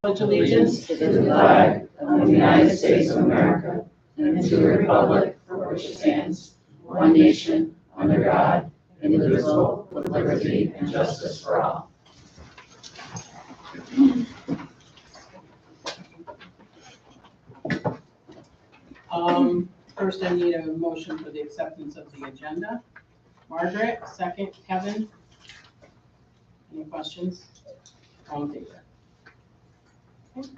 Pledge allegiance to the flag of the United States of America and to the republic for which it stands, one nation, under God, indivisible, with liberty and justice for all. First, I need a motion for the acceptance of the agenda. Margaret, second. Kevin? Any questions? All in favor? Okay.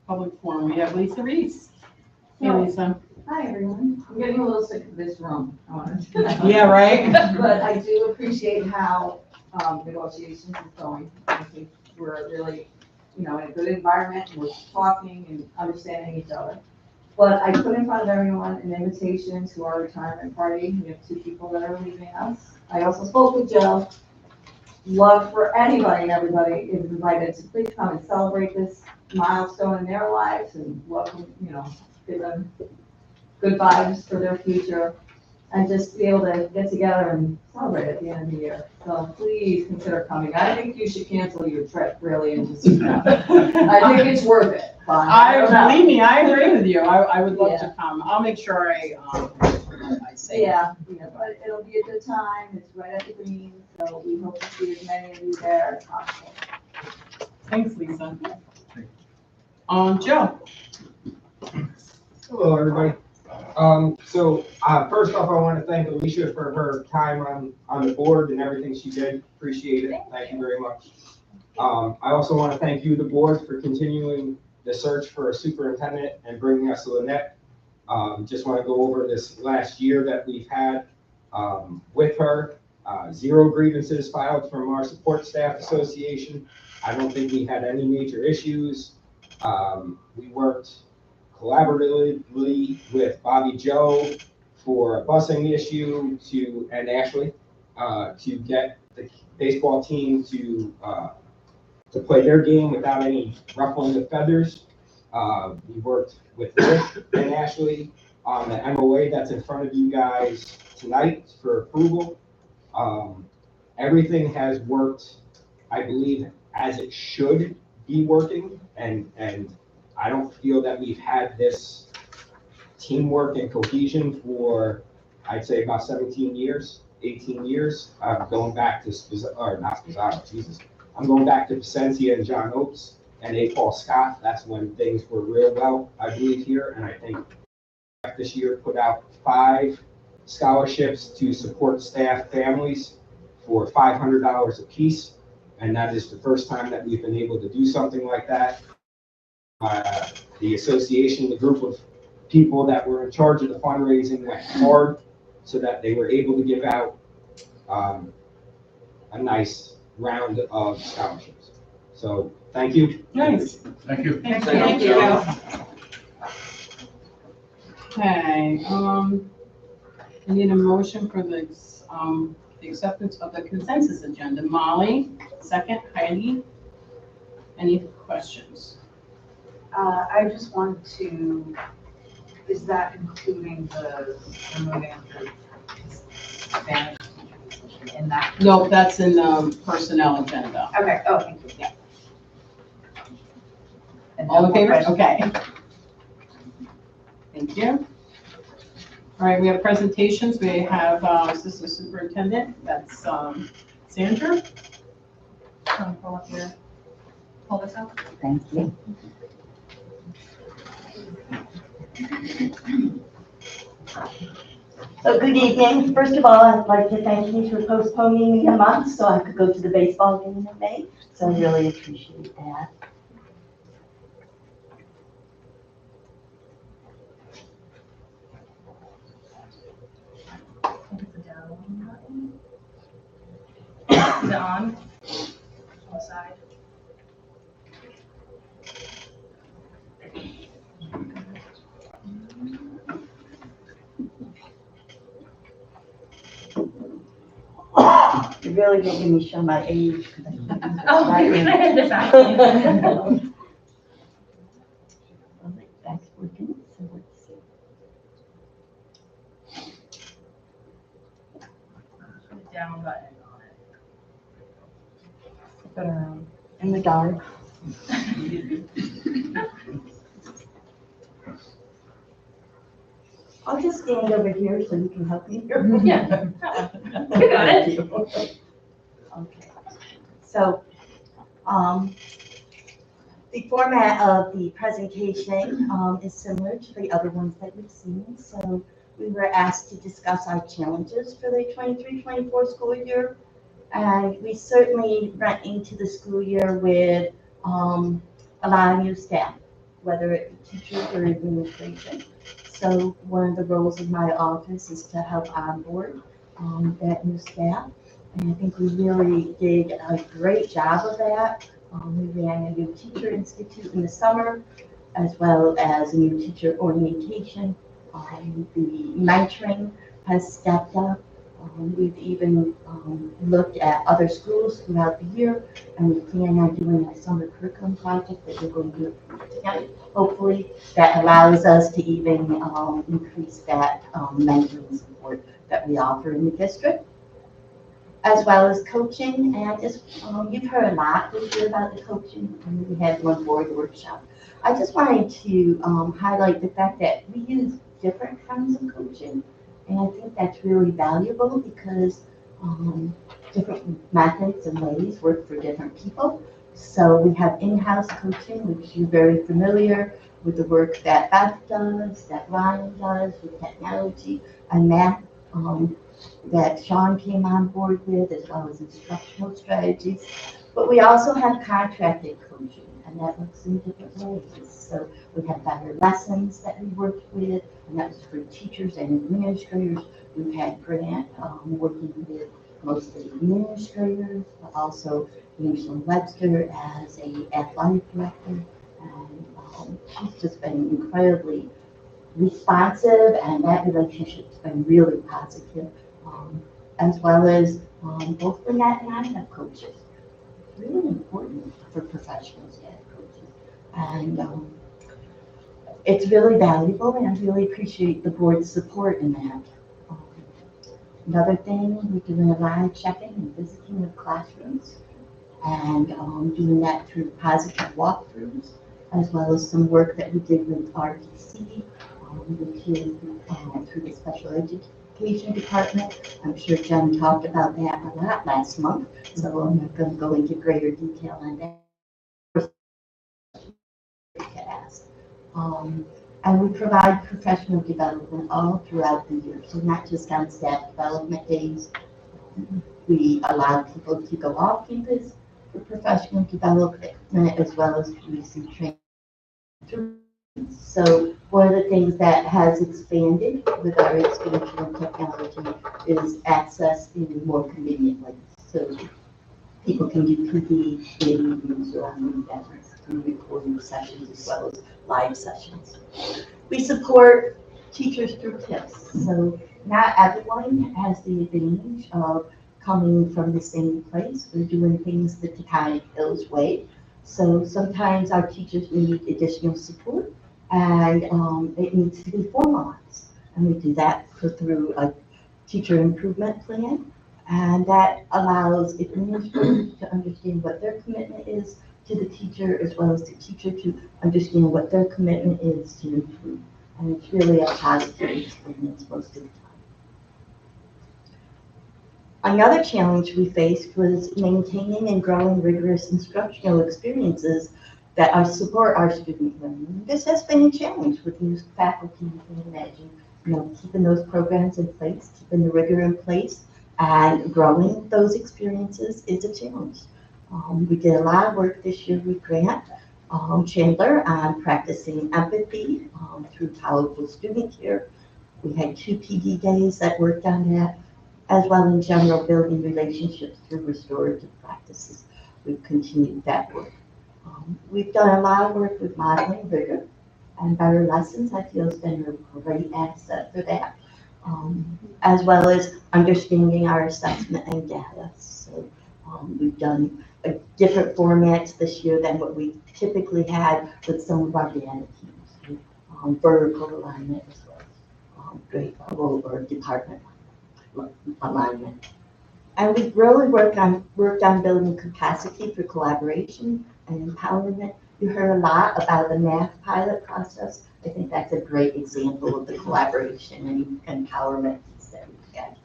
Public forum, we have Lisa Reese. Hey, Lisa. Hi, everyone. I'm getting a little sick of this room, I want to. Yeah, right? But I do appreciate how negotiations is going. I think we're really, in a good environment, and we're talking and understanding each other. But I put in front of everyone an invitation to our retirement party. We have 2 people that are leaving us. I also spoke with Joe. Love for anybody and everybody is invited to please come and celebrate this milestone in their lives and welcome, give them good vibes for their future and just be able to get together and celebrate at the end of the year. So please consider coming. I think you should cancel your trip really and just, I think it's worth it. Believe me, I agree with you. I would love to come. I'll make sure I say. Yeah, but it'll be a good time. It's right at the green, so we hope to see as many of you there as possible. Thanks, Lisa. Joe. Hello, everybody. First off, I want to thank Alicia for her time on the board and everything she did. Appreciate it. Thank you very much. I also want to thank you, the board, for continuing the search for a superintendent and bringing us Lynette. Just want to go over this last year that we've had with her. 0 grievances filed from our support staff association. I don't think we had any major issues. We worked collaboratively with Bobby Joe for a busing issue and Ashley to get the baseball team to play their game without any ruffling of feathers. We worked with Rick and Ashley on the MOA that's in front of you guys tonight for approval. Everything has worked, I believe, as it should be working, and I don't feel that we've had this teamwork and cohesion for, I'd say, about 17 years, 18 years. Going back to I'm going back to Placencia and John Oates and A. Paul Scott. That's when things were real well, I believe, here. And I think this year put out 5 scholarships to support staff families for $500 a piece. And that is the first time that we've been able to do something like that. The association, the group of people that were in charge of the fundraising went hard so that they were able to give out a nice round of scholarships. So thank you. Nice. Thank you. Thank you. Okay, I need a motion for the acceptance of the consensus agenda. Molly, second. Heidi, any questions? I just wanted to, is that including the removing of the Spanish teacher position in that? No, that's in the personnel agenda. Okay, oh, thank you, yeah. And All no in more favor? questions? Okay. Thank you. All right, we have presentations. We have Assistant Superintendent, that's Sandra. Pull this out. Thank you. So good evening. First of all, I'd like to thank you for postponing me a month so I could go to the baseball game in May. So I really appreciate that. Is it on? On the side? You're really making me show my age. Oh, you're gonna hit the back. That's working, so let's see. Put the down button on it. Flip it around. in the dark. I'll just stand over here so you can help me here. Yeah. You got it. Okay. So, the format of the presentation is similar to the other ones that we've seen. So we were asked to discuss our challenges for the 23-24 school year. And we certainly went into the school year with a lot of new staff, whether it be teachers or administration. So one of the roles of my office is to help onboard that new staff. And I think we really did a great job of that. We ran a new teacher institute in the summer, as well as a new teacher orientation. The mentoring has stepped up. We've even looked at other schools throughout the year, and we plan on doing a summer curriculum project that we're going to do tonight. Hopefully, that allows us to even increase that mentoring support that we offer in the district, as well as coaching. And just you've heard a lot this year about the coaching, and we had one board workshop. I just wanted to highlight the fact that we use different kinds of coaching, and I think that's really valuable because different methods and ways work for different people. So we have in-house coaching, which you're very familiar with the work that Beth does, that Ryan does with technology and math, that Sean came on board with, as well as instructional strategies. But we also have contracted coaching, and that looks in different ways. So we have better lessons that we worked with, and that was for teachers and administrators. We've had Grant working with mostly administrators, but also Angela Webster as a athletic director. And she's just been incredibly responsive, and that relationship's been really positive. As well as both Lynette and I have coaches. It's really important for professionals to have coaches. And it's really valuable, and I really appreciate the board's support in that. Another thing, we're doing a lot of checking and visiting of classrooms, and doing that through positive walkthroughs, as well as some work that we did with RTC, which is through the special education department. I'm sure Jen talked about that a lot last month, so I'm not going to go into greater detail on that. To ask. And we provide professional development all throughout the year, so not just on staff development days. We allow people to go off campus for professional development, as well as receive training. So one of the things that has expanded with our expansion of technology is access in more convenient ways. So people can do PD meetings or events through recording sessions as well as live sessions. We support teachers through tips. So not everyone has the advantage of coming from the same place. We're doing things the Taconic Hills way. So sometimes our teachers need additional support, and it needs to be formalized. And we do that through a teacher improvement plan. And that allows administrators to understand what their commitment is to the teacher, as well as the teacher to understand what their commitment is to improve. And it's really a positive experience most of the time. Another challenge we faced was maintaining and growing rigorous instructional experiences that support our student learning. This has been a challenge with new faculty, you can imagine, keeping those programs in place, keeping the rigor in place, and growing those experiences is a challenge. We did a lot of work this year with Grant Chandler on practicing empathy through tolerable student care. We had 2 PD days that worked on that, as well as general building relationships through restorative practices. We've continued that work. We've done a lot of work with modeling rigor and better lessons. I feel it's been a great asset for that, as well as understanding our assessment and data. So we've done different formats this year than what we typically had with some of our data teams. Vertical alignment as well as grade level or department alignment. And we've really worked on building capacity for collaboration and empowerment. You heard a lot about the math pilot process. I think that's a great example of the collaboration and empowerment that we've had.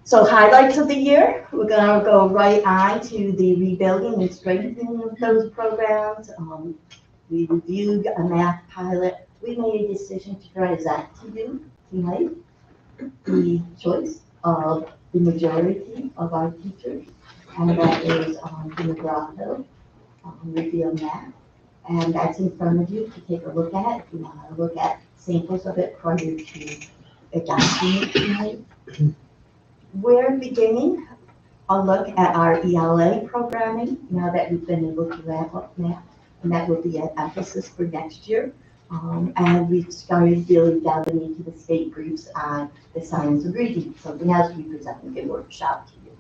So highlights of the year, we're gonna go right on to the rebuilding and strengthening of those programs. We reviewed a math pilot. We made a decision to present to you tonight the choice of the majority of our teachers, and that is the McGraw-Hill Reveal Math. And that's in front of you to take a look at, if you want to look at samples of it prior to adopting it tonight. We're beginning a look at our ELA programming now that we've been able to wrap up math, and that will be an emphasis for next year. And we've started really delving into the state briefs on the science of reading, something else we presented in workshop to you.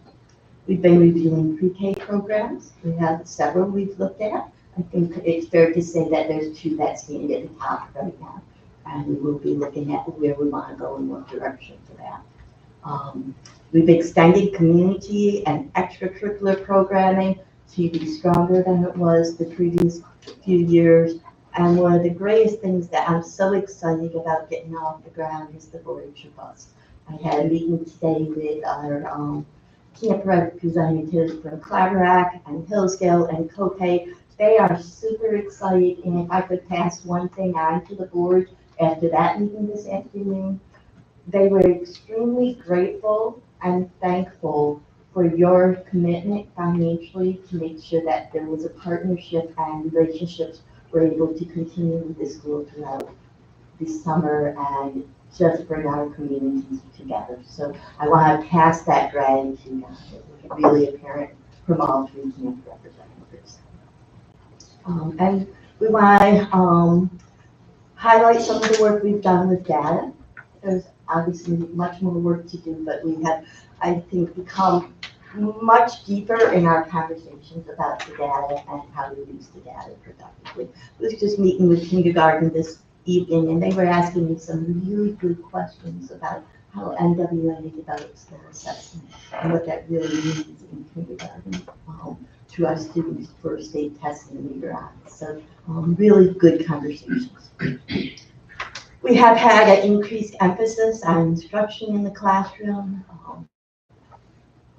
We've been reviewing pre-K programs. We have several we've looked at. I think it's fair to say that there's two that stand at the top right now, and we will be looking at where we want to go in what direction for that. We've extended community and extracurricular programming to be stronger than it was the previous few years. And one of the greatest things that I'm so excited about getting off the ground is the Voyager bus. I had a meeting today with our camp representatives from Claverack and Hillsdale and Copay. They are super excited, and if I could pass one thing on to the board after that meeting this afternoon, they were extremely grateful and thankful for your commitment financially to make sure that there was a partnership and relationships were able to continue with the school throughout the summer and just bring our communities together. So I want to pass that gratitude on. It was really apparent from all three camp representatives. And we want to highlight some of the work we've done with data. There's obviously much more work to do, but we have, I think, become much deeper in our conversations about the data and how to use the data productively. I was just meeting with kindergarten this evening, and they were asking me some really good questions about how NWA develops their assessment and what that really means in kindergarten to our students for state testing later on. So really good conversations. We have had an increased emphasis on instruction in the classroom.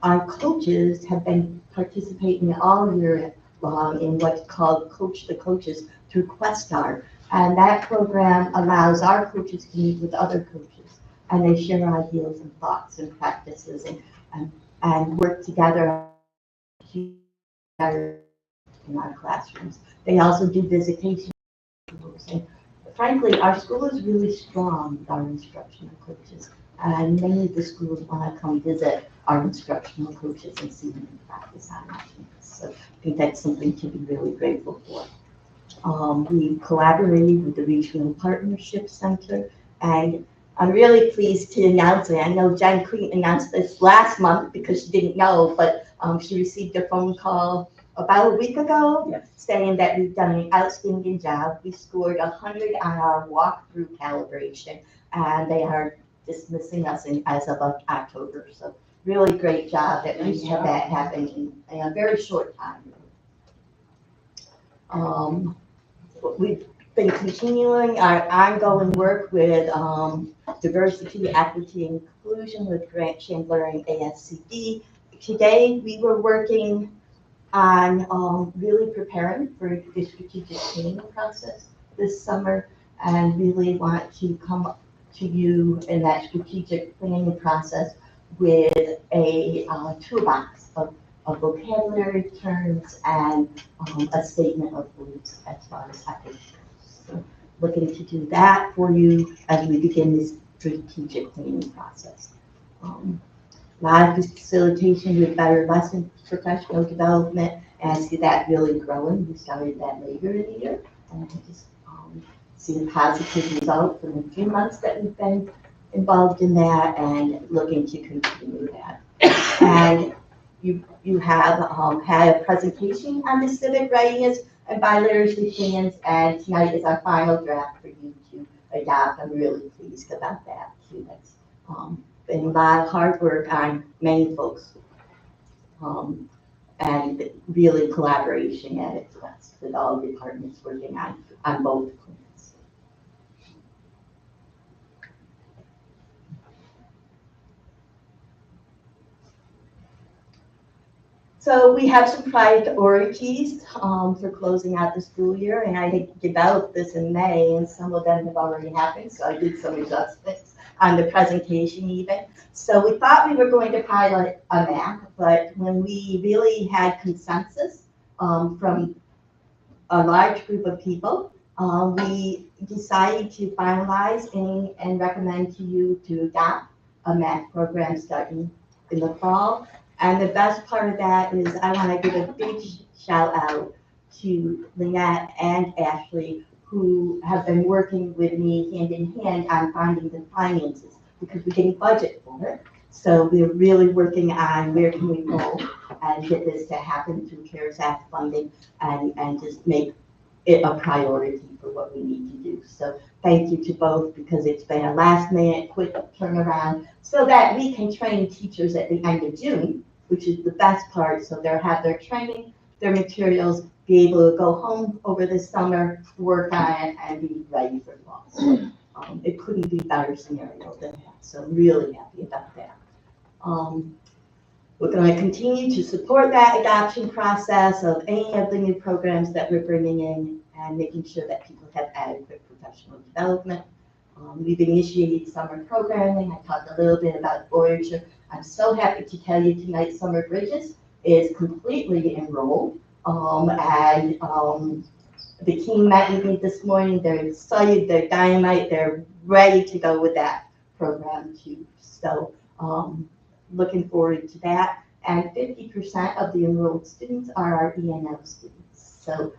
Our coaches have been participating all year long in what's called Coach the Coaches through Questar. And that program allows our coaches to meet with other coaches, and they share ideas and thoughts and practices and work together in our classrooms. They also do visitation. Frankly, our school is really strong with our instructional coaches, and many of the schools want to come visit our instructional coaches and see them in practice on our campus. So I think that's something to be really grateful for. We collaborated with the Regional Partnership Center, and I'm really pleased to announce it. I know Jen couldn't announce this last month because she didn't know, but she received a phone call about a week ago, yes, saying that we've done an outstanding job. We scored 100 on our walkthrough calibration, and they are dismissing us as of October. So really great job that we had that happen in a very short time. We've been continuing our ongoing work with diversity, equity, and inclusion with Grant Chandler and ASCD. Today, we were working on really preparing for the strategic planning process this summer, and really want to come to you in that strategic planning process with a toolbox of vocabulary terms and a statement of beliefs as far as ethics. So looking to do that for you as we begin this strategic planning process. Live facilitation with better lesson professional development, and I see that really growing. We started that later in the year, and I just see a positive result from the few months that we've been involved in that, and looking to continue that. And you have had a presentation on the civic readiness and biliteracy plans, and tonight is our final draft for you to adopt. I'm really pleased about that too. That's been a lot of hard work on many folks. And really collaboration at its best with all departments working on both plans. So we have some priorities for closing out the school year, and I developed this in May, and some of them have already happened, so I did some adjustments on the presentation even. So we thought we were going to pilot a map, but when we really had consensus from a large group of people, we decided to finalize and recommend to you to adopt a math program starting in the fall. And the best part of that is I want to give a big shout out to Lynette and Ashley, who have been working with me hand in hand on finding the finances, because we didn't budget for it. So we're really working on where can we go and get this to happen through CARES Act funding and just make it a priority for what we need to do. So thank you to both, because it's been a last minute quick turnaround so that we can train teachers at the end of June, which is the best part. So they'll have their training, their materials, be able to go home over the summer, work on it, and be ready for fall. So, it couldn't be a better scenario than that. So I'm really happy about that. We're going to continue to support that adoption process of any of the new programs that we're bringing in and making sure that people have adequate professional development. We've initiated summer programming. I talked a little bit about Voyager. I'm so happy to tell you tonight Summer Bridges is completely enrolled. The team met with me this morning. They're excited, they're dynamite, they're ready to go with that program too. So looking forward to that. And 50% of the enrolled students are our ENL students. So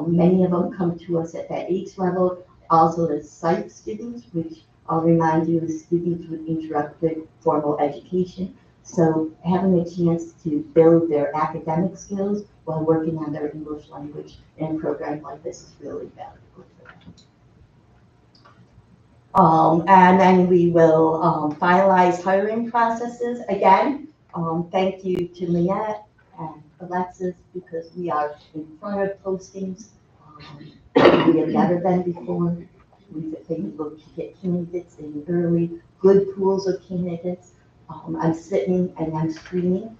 many of them come to us at that age level. Also the SITE students, which I'll remind you is students with interrupted formal education. So having a chance to build their academic skills while working on their English language in a program like this is really valuable for them. And then we will finalize hiring processes. Again, thank you to Lynette and Alexis, because we are in front of postings. We have never been before. We've been able to get candidates in early, good pools of candidates. I'm sitting and I'm screening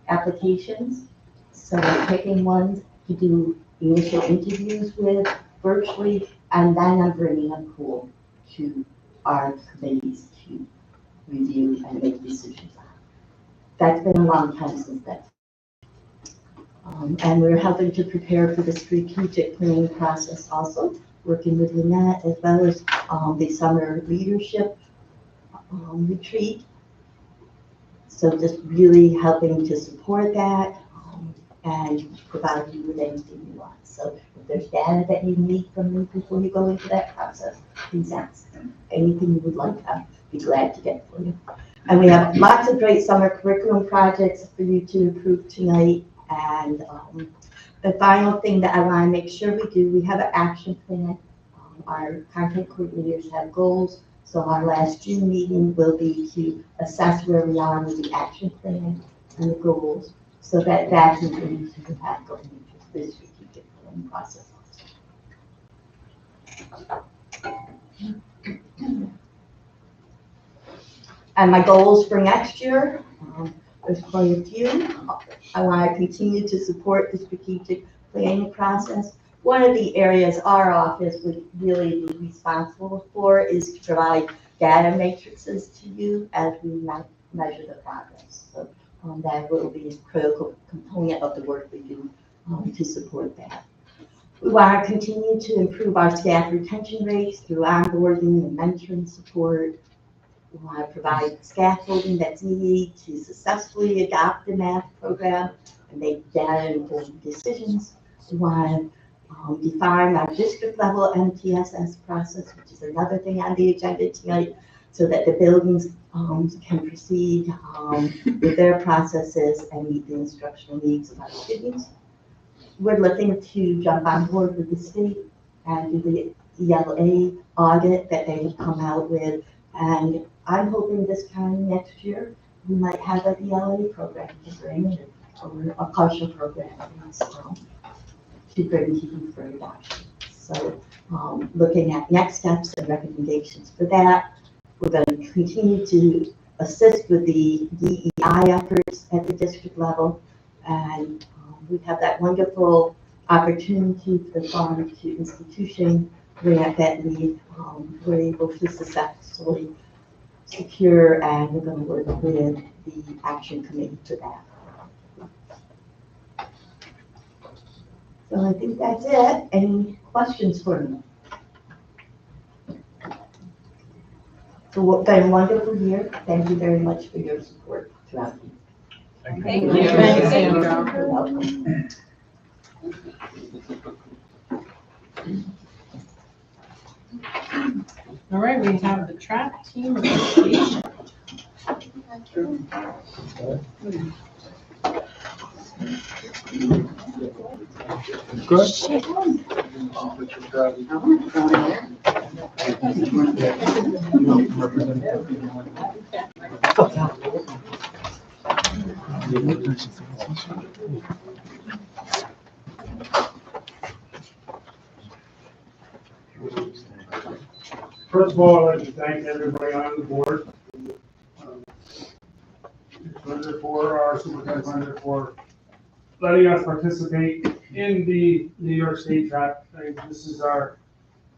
applications. So I'm picking ones to do initial interviews with virtually, and then I'm bringing a pool to our committees to review and make decisions on. That's been a long time since that. And we're helping to prepare for the strategic planning process also, working with Lynette, as well as the summer leadership retreat. So just really helping to support that and provide you with anything you want. So if there's data that you need from me before you go into that process, please ask. Anything you would like, I'd be glad to get for you. And we have lots of great summer curriculum projects for you to approve tonight. And the final thing that I want to make sure we do, we have an action plan. Our content coordinators have goals. So our last June meeting will be to assess where we are with the action plan and the goals, so that that's information to have going into this strategic planning process. And my goals for next year, there's quite a few. I want to continue to support the strategic planning process. One of the areas our office would really be responsible for is to provide data matrices to you as we measure the progress. So that will be a critical component of the work we do to support that. We want to continue to improve our staff retention rates through onboarding and mentoring support. We want to provide scaffolding that's needed to successfully adopt the math program and make data-informed decisions. We want to define our district level MTSS process, which is another thing on the agenda tonight, so that the buildings can proceed with their processes and meet the instructional needs of our students. We're looking to jump on board with the state and do the ELA audit that they have come out with. And I'm hoping this time next year, we might have an ELA program to bring, or a partial program to bring to you for adoption. So looking at next steps and recommendations for that. We're going to continue to assist with the DEI efforts at the district level. And we have that wonderful opportunity for the Farm to Institution grant that we were able to successfully secure, and we're going to work with the action committee for that. So I think that's it. Any questions for me? So it's been a wonderful year. Thank you very much for your support throughout the year. Thank you. Thanks, Sandra. You're welcome. All right, we have the track team appreciation. First of all, I'd like to thank everybody on the board. For our superintendent for letting us participate in the New York State track. This is our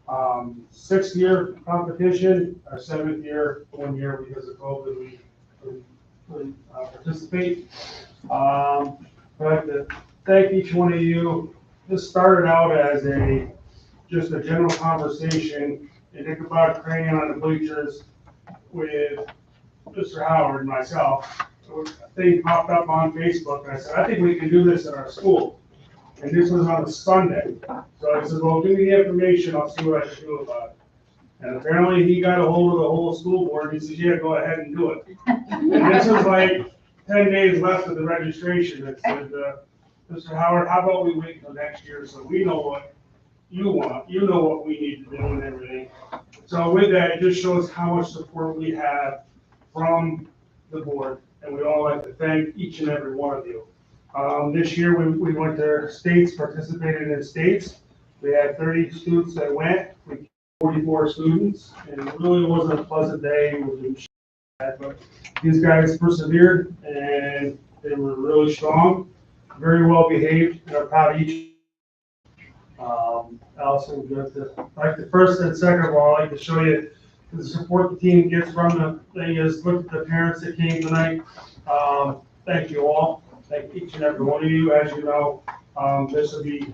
6th year competition, our 7th year, 1 year because of COVID, we couldn't participate. I'd like to thank each one of you. This started out as just a general conversation in Ichabod Crane on the bleachers with Mr. Howard and myself. So a thing popped up on Facebook, and I said, I think we can do this at our school. And this was on a Sunday. So I said, well, give me the information, I'll see what I can do about it. And apparently he got a hold of the whole school board, and he said, yeah, go ahead and do it. And this was like 10 days left of the registration. It said, Mr. Howard, how about we wait until next year so we know what you want, you know what we need to do and everything. So with that, it just shows how much support we have from the board, and we all like to thank each and every one of you. This year we went to states, participated in states. We had 30 students that went, we 44 students, and it really wasn't a pleasant day. It was bad, but these guys persevered and they were really strong, very well behaved, and are proud of each. Also, like the first and second of all, I'd like to show you the support the team gets from the thing is, look at the parents that came tonight. Thank you all. Thank each and every one of you. As you know, this will be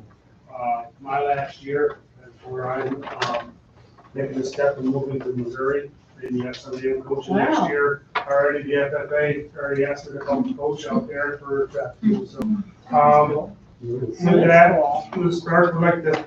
my last year where I'm making a step and moving to Missouri. Maybe have some of you coaching next year. Already the FFA already asked me to help coach out there for track team. So with that, we'll start with like the.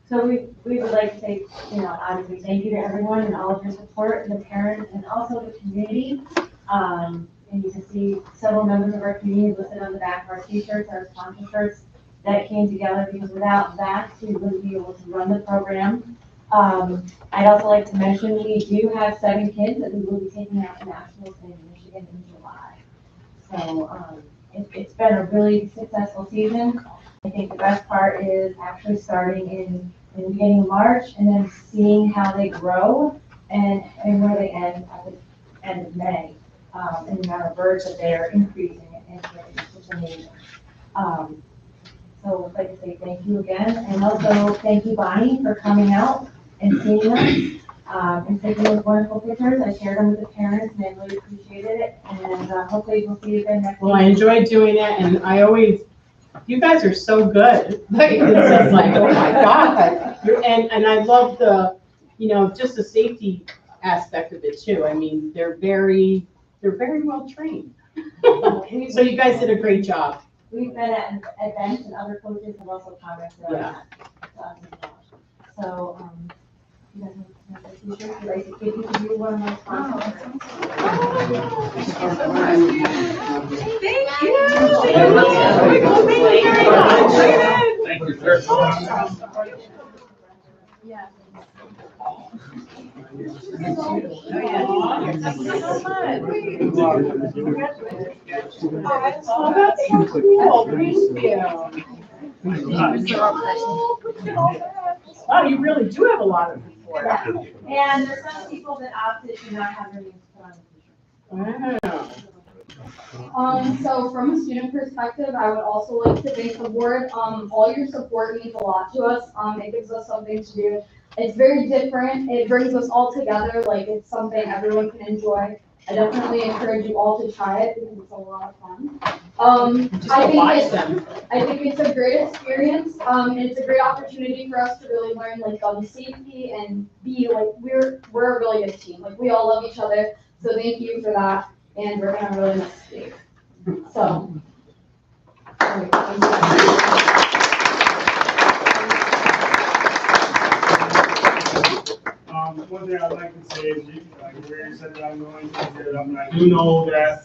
So we would like to say, obviously thank you to everyone and all of your support, and the parents, and also the community. And you can see several members of our community listed on the back of our t-shirts, our sponsor shirts, that came together, because without that, we wouldn't be able to run the program. I'd also like to mention, we do have 7 kids that we will be taking out to nationals in Michigan in July. So it's been a really successful season. I think the best part is actually starting in the beginning of March and then seeing how they grow and where they end at the end of May. And the amount of birds that they are increasing and which is amazing. So I'd like to say thank you again, and also thank you, Bonnie, for coming out and seeing us and taking those wonderful pictures. I shared them with the parents, and they really appreciated it. And hopefully we'll see you again next week. Well, I enjoyed doing that, and I always, you guys are so good. Like, it's just like, oh my God. And I love the, just the safety aspect of it too. I mean, they're very well trained. So you guys did a great job. We've been at events, and other coaches have also commented on that. So, you guys have a t-shirt, you'd like to give you one of my sponsors. Thank you. Thank you very much. Thank you, sir. Yeah. Oh, that's so cool, thank you. Wow, you really do have a lot of support. And there's some people that opted to not have their names put on the t-shirt. Wow. So from a student perspective, I would also like to thank the board. All your support means a lot to us. It gives us something to do. It's very different. It brings us all together. Like, it's something everyone can enjoy. I definitely encourage you all to try it because it's a lot of fun. Just go watch them. I think it's a great experience. And it's a great opportunity for us to really learn like gun safety and be like, we're a really good team. Like, we all love each other. So thank you for that. And we're gonna really miss Steve. So. One thing I'd like to say is, like Mary said, that I'm going to get it up, and I do know that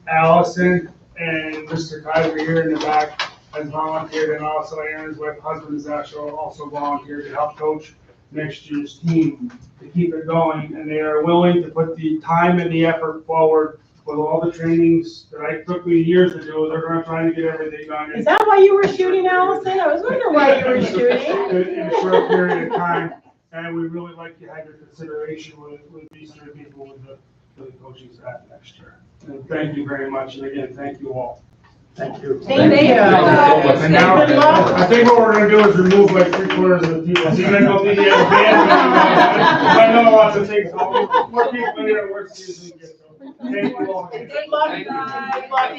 Allison and Mr. Kaiser here in the back has volunteered, and also Aaron's wife, husband is actually also volunteered to help coach next year's team to keep it going, and they are willing to put the time and the effort forward with all the trainings that I took me years to do. They're gonna try to get everything done Is that why you were shooting, Allison? I was wondering why you were shooting. in a short period of time. And we really like to have your consideration with these three people with the coaching staff next year. And thank you very much. And again, thank you all. Thank you. Thank you. And now, Good luck. I think what we're gonna do is remove like 3/4 of the people. So you're gonna go through the end. I know lots of things. More people in here, worse than you get. So thank you all. Good luck. Good luck.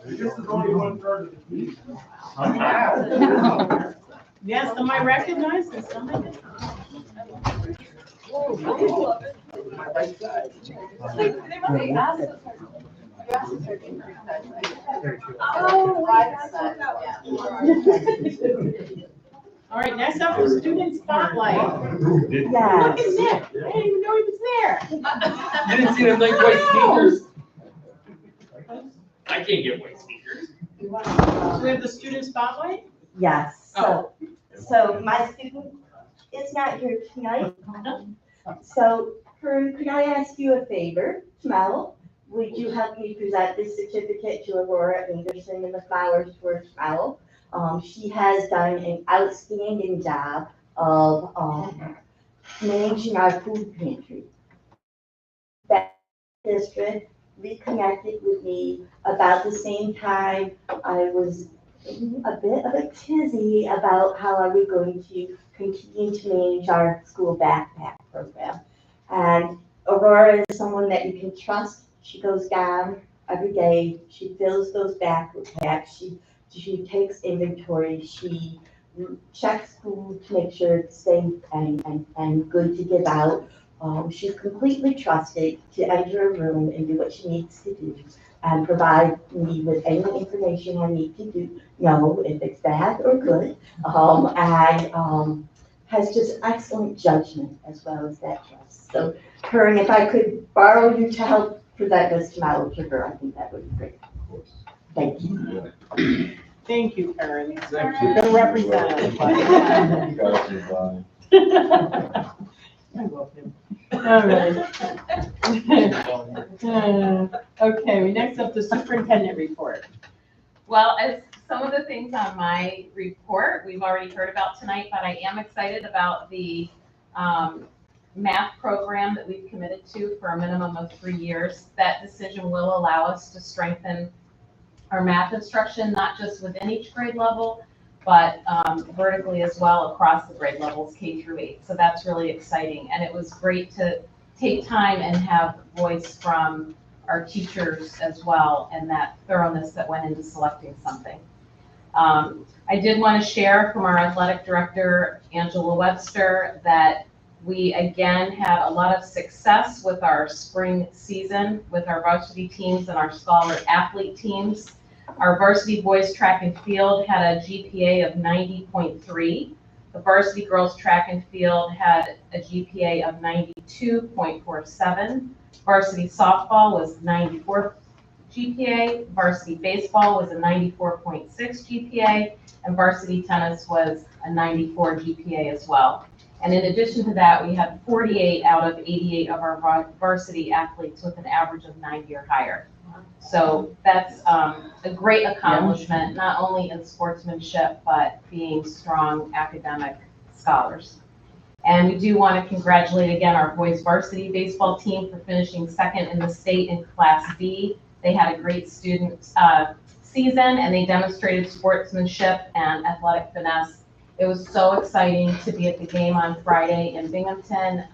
This is only 1/3 of the team. Yes, some I recognize and some I didn't. All right, next up is student spotlight. Look Yes. at Nick. I didn't even know he was there. You didn't see them like white sneakers? I can't get white sneakers. So we have the student spotlight? Yes, so my student is not here tonight. So, could I ask you a favor, Mel? Would you help me present this certificate to Aurora Anderson and the flowers for Mel? She has done an outstanding job of managing our food pantry. That district reconnected with me about the same time I was a bit of a tizzy about how are we going to continue to manage our school backpack program. And Aurora is someone that you can trust. She goes down every day. She fills those backpacks. She takes inventory. She checks food to make sure it's safe and good to give out. She's completely trusted to enter a room and do what she needs to do and provide me with any information I need to know if it's bad or good, and has just excellent judgment as well as that trust. So, Karen, if I could borrow you to help present this to my older girl, I think that would be great. Thank you. Thank you, Karen. Thank you. Good representative. I love him. All right. Okay, next up, the superintendent report. Well, as some of the things on my report, we've already heard about tonight, but I am excited about the math program that we've committed to for a minimum of 3 years. That decision will allow us to strengthen our math instruction, not just within each grade level, but vertically as well across the grade levels, K through 8. So that's really exciting. And it was great to take time and have voice from our teachers as well, and that thoroughness that went into selecting something. I did want to share from our athletic director, Angela Webster, that we again had a lot of success with our spring season with our varsity teams and our scholar athlete teams. Our varsity boys track and field had a GPA of 90.3. The varsity girls track and field had a GPA of 92.47. Varsity softball was 94 GPA, varsity baseball was a 94.6 GPA, and varsity tennis was a 94 GPA as well. And in addition to that, we had 48 out of 88 of our varsity athletes with an average of 90 or higher. So that's a great accomplishment, not only in sportsmanship, but being strong academic scholars. And we do want to congratulate again our boys varsity baseball team for finishing second in the state in Class B. They had a great student season, and they demonstrated sportsmanship and athletic finesse. It was so exciting to be at the game on Friday in Binghamton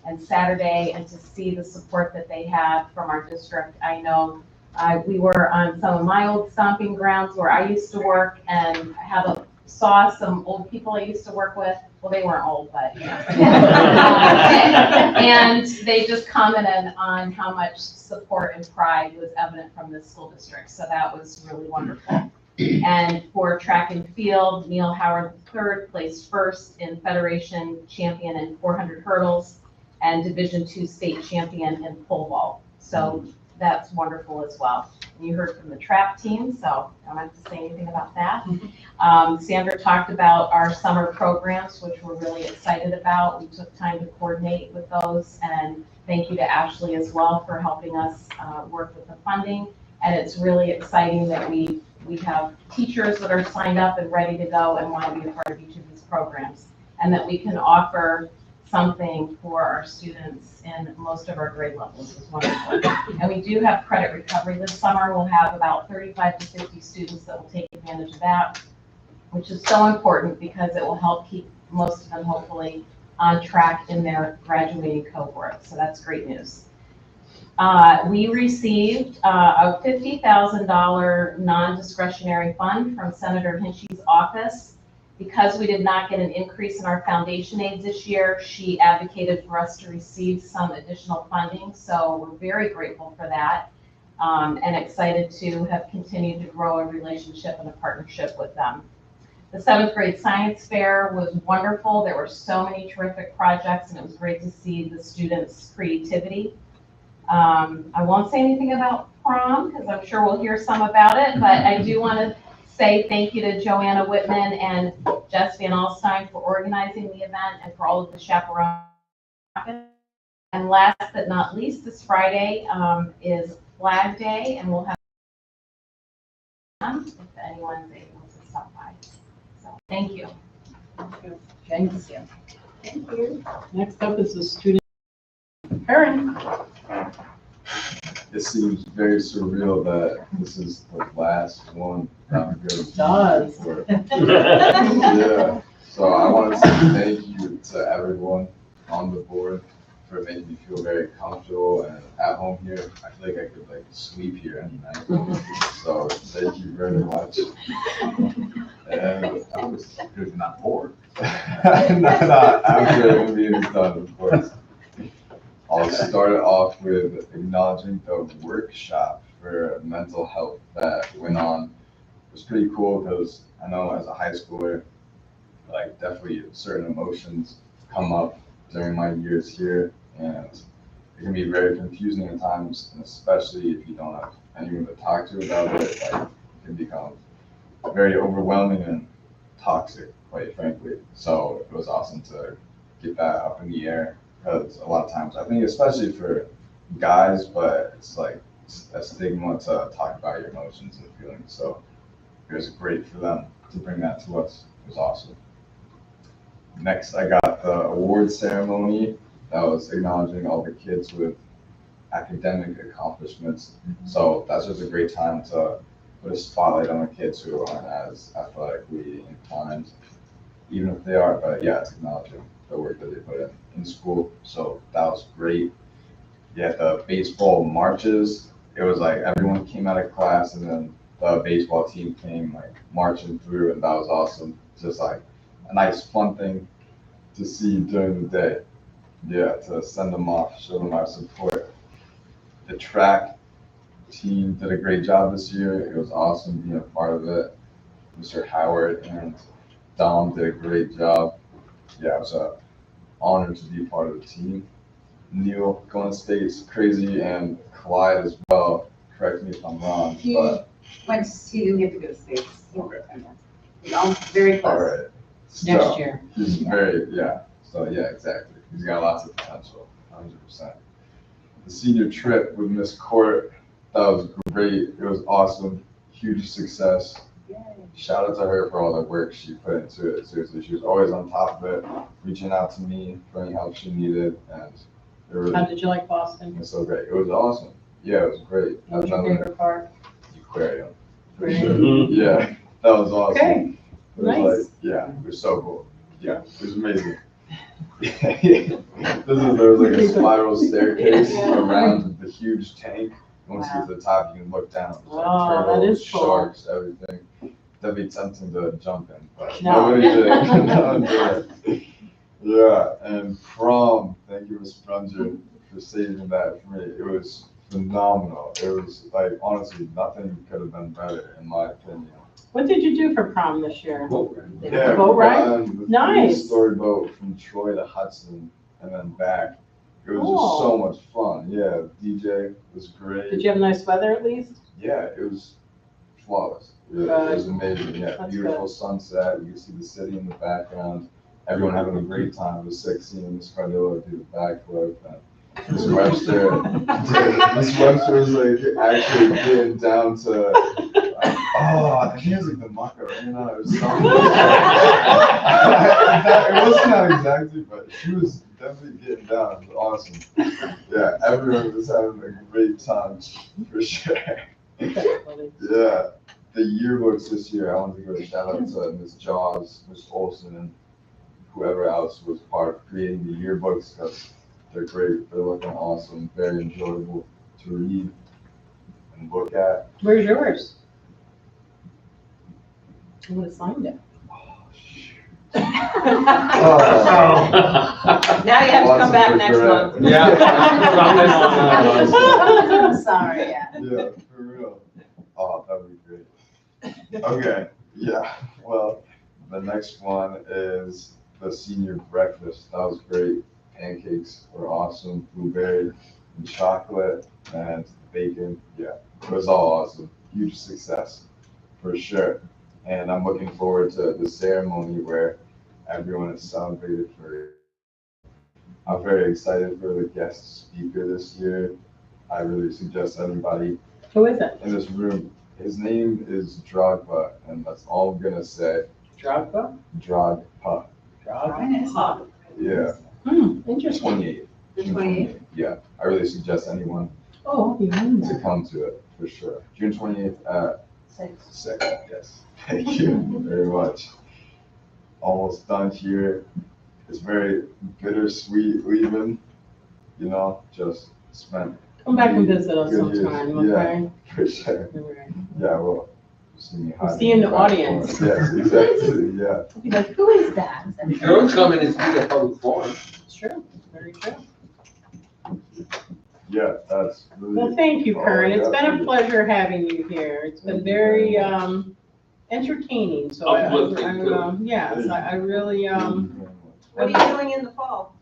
and Saturday, and to see the support that they had from our district. I know we were on some of my old stomping grounds where I used to work, and saw some old people I used to work with. Well, they weren't old, but you know. And they just commented on how much support and pride was evident from the school district. So that was really wonderful. And for track and field, Neil Howard III placed first in Federation champion in 400 hurdles and Division II state champion in pole vault. So that's wonderful as well. And you heard from the trap team, so I don't have to say anything about that. Sandra talked about our summer programs, which we're really excited about. We took time to coordinate with those, and thank you to Ashley as well for helping us work with the funding. And it's really exciting that we have teachers that are signed up and ready to go and want to be a part of each of these programs, and that we can offer something for our students in most of our grade levels is wonderful. And we do have credit recovery this summer. We'll have about 35 to 50 students that will take advantage of that, which is so important because it will help keep most of them hopefully on track in their graduating cohort. So that's great news. We received a $50,000 non-discretionary fund from Senator Hinchy's office. Because we did not get an increase in our foundation aids this year, she advocated for us to receive some additional funding. So we're very grateful for that, and excited to have continued to grow a relationship and a partnership with them. The 7th grade science fair was wonderful. There were so many terrific projects, and it was great to see the students' creativity. I won't say anything about prom because I'm sure we'll hear some about it, but I do want to say thank you to Joanna Whitman and Jess Van Alstyne for organizing the event and for all of the chaperones. And last but not least, this Friday is Flag Day, and we'll have if anyone's able to stop by. So thank you. Thanks. Thank you. Next up is the student parent. It seems very surreal that this is the last one I'm going to Does. for. Yeah. So I want to say thank you to everyone on the board for making me feel very comfortable and at home here. I feel like I could sleep here any night. So thank you very much. And I was good not bored. not after the meeting is done, of course. I'll start it off with acknowledging the workshop for mental health that went on. It was pretty cool because I know as a high schooler, definitely certain emotions come up during my years here, and it can be very confusing at times, and especially if you don't have anyone to talk to about it, it can become very overwhelming and toxic, quite frankly. So it was awesome to get that up in the air. Because a lot of times, I think especially for guys, but it's a stigma to talk about your emotions and feelings. So it was great for them to bring that to us. It was awesome. Next, I got the award ceremony that was acknowledging all the kids with academic accomplishments. So that's just a great time to put a spotlight on the kids who aren't as athletically inclined, even if they are. But yeah, it's acknowledging the work that they put in school. So that was great. Yeah, the baseball marches, it was everyone came out of class and then the baseball team came marching through, and that was awesome. Just a nice fun thing to see during the day. Yeah, to send them off, show them our support. The track team did a great job this year. It was awesome being a part of it. Mr. Howard and Dom did a great job. Yeah, it was an honor to be part of the team. Neil going State's crazy, and Clyde as well. correct me if I'm wrong, He but, he didn't get to go to States. okay, Very all close. right. Next So, year. he's very, yeah, so yeah, exactly. He's got lots of potential, 100%. The senior trip with Miss Court, that was great. It was awesome, huge success. Shout out to her for all the work she put into it. Seriously, she was always on top of it, reaching out to me for any help she needed, and it really How did you like Boston? was so great. It was awesome. Yeah, it was great. What was your Another favorite part? aquarium, for Great. sure. Yeah, that was awesome. Okay, It was nice. like, yeah, it was so cool. Yeah, it was amazing. There was like a spiral staircase around the huge tank. Once you get to the top, you can look down. There's like Oh, that turtles, is cool. sharks, everything. That'd be tempting to jump in, but No. nobody did. No one did. Yeah, and prom, thank you, Ms. Brunger, for saving that for me. It was phenomenal. It was like, honestly, nothing could have been better, in my opinion. What did you do for prom this year? Yeah, Boat we ride? got on the Nice. three-story boat from Troy to Hudson and then back. It was Cool. just so much fun. Yeah, DJ was great. Did you have nice weather at least? Yeah, it was flawless. It was amazing. Yeah, That's beautiful sunset. You could see the city in the background. Everyone having a great time. It was sick seeing Miss Cardillo do the backflip. And Miss Webster, Miss Webster was like actually getting down to, I think it was like the Macarena or something. It wasn't that exactly, but she was definitely getting down. It was awesome. Yeah, everyone was having a great time for sure. Yeah, the yearbooks this year, I want to give a shout out to Ms. Jaws, Ms. Olson, and whoever else was part of creating the yearbooks, because they're great, they're looking awesome, very enjoyable to read and look at. Where's yours? I would have signed it. Now you have to come back next month. I'm sorry, yeah. Yeah, for real. Oh, that would be great. Okay, yeah, well, the next one is the senior breakfast. That was great. Pancakes were awesome, blueberry and chocolate and bacon. Yeah, it was all awesome. Huge success, for sure. And I'm looking forward to the ceremony where everyone is celebrated for it. I'm very excited for the guest speaker this year. I really suggest anybody Who is it? in this room. His name is Drogba, and that's all I'm gonna say. Drogba? Drogba. Drogba. Yeah, Interesting. 28. June 28th. Yeah, I really suggest anyone Oh, you mean to that. come to it for sure. June 28th at 6. Yes. Thank you very much. Almost done here. It's very bittersweet leaving. You know, just spent. Come back and visit us good years. sometime, Yeah, okay? for sure. All right. Yeah, well, see me We'll hiding see you in the back audience. corner. Yes, exactly, yeah. Be like, who is that? You can always come in and speak at public forum. It's true, it's very true. Yeah, that's really. Well, thank you, all Karen. I It's got been for a you. pleasure having you here. It's been Thank you very, very much. entertaining, so Uplifting, too. yes, I really, Thank you very much. What are you doing in the fall?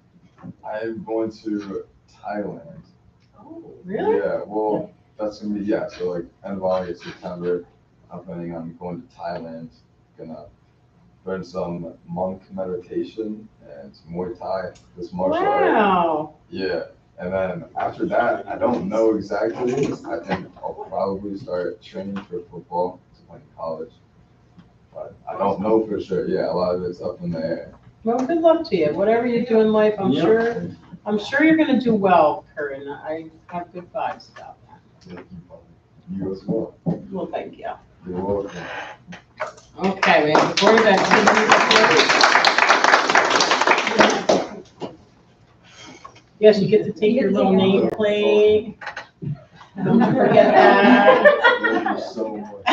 I am going to Thailand. really? Yeah, well, that's gonna be, yeah, so like end of August, September, I'm planning on going to Thailand, gonna learn some monk meditation and Muay Thai, this martial art. Wow. Yeah, and then after that, I don't know exactly, I think I'll probably start training for football to play in college. But I don't know for sure, yeah, a lot of it's up in the air. Well, good luck to you. Whatever you do in life, I'm Yeah. sure you're gonna do well, Karen. I have good vibes about that. Thank you, Bobby. You as well. Well, thank you. You're welcome. Okay, we have the board of activities. Yes, you get to take your little nameplate. Don't forget that. Thank you so much.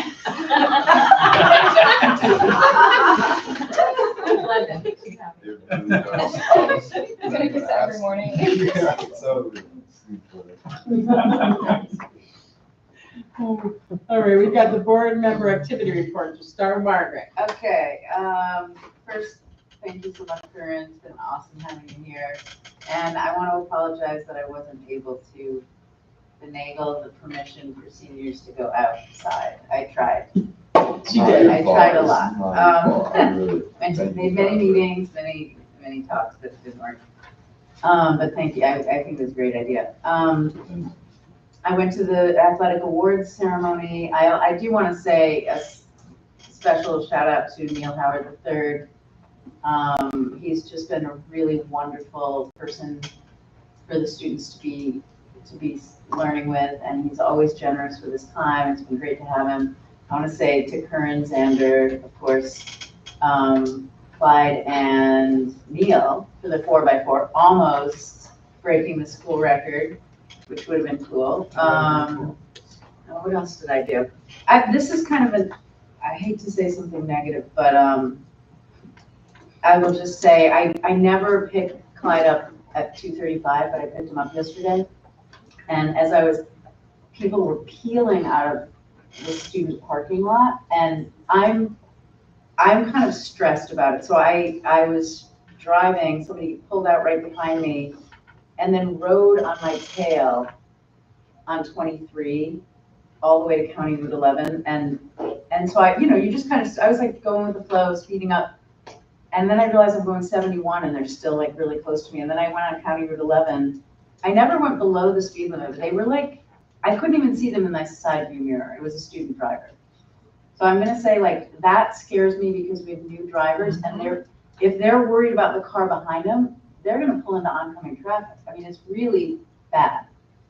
Glad that makes you happy. It really does. I'm gonna kiss it every morning. Yeah, totally. Sleep better. All right, we've got the board member activity report to start, Margaret. Okay, first, thank you so much, Karen. It's been awesome having you here. And I want to apologize that I wasn't able to finagle the permission for seniors to go outside. I tried. She did. I tried a lot. Really, And thank you made for many that. meetings, many talks, but it didn't work. But thank you, I think it was a great idea. I went to the athletic awards ceremony. I do want to say a special shout out to Neil Howard III. He's just been a really wonderful person for the students to be learning with, and he's always generous with his time. It's been great to have him. I want to say to Curran, Xander, of course, Clyde and Neil for the 4x4, almost breaking the school record, which would have been cool. What else did I do? This is kind of I hate to say something negative, but I will just say, I never picked Clyde up at 2:35, but I picked him up yesterday. And as people were peeling out of the student parking lot, and I'm kind of stressed about it. So I was driving, somebody pulled out right behind me and then rode on my tail on 23 all the way to County Route 11. And so you just kind of, I was like going with the flow, speeding up. And then I realized I'm going 71 and they're still like really close to me. And then I went on County Route 11. I never went below the speed limit, but they were like, I couldn't even see them in my side view mirror. It was a student driver. So I'm gonna say like, that scares me because we have new drivers and if they're worried about the car behind them, they're gonna pull into oncoming traffic. I mean, it's really bad.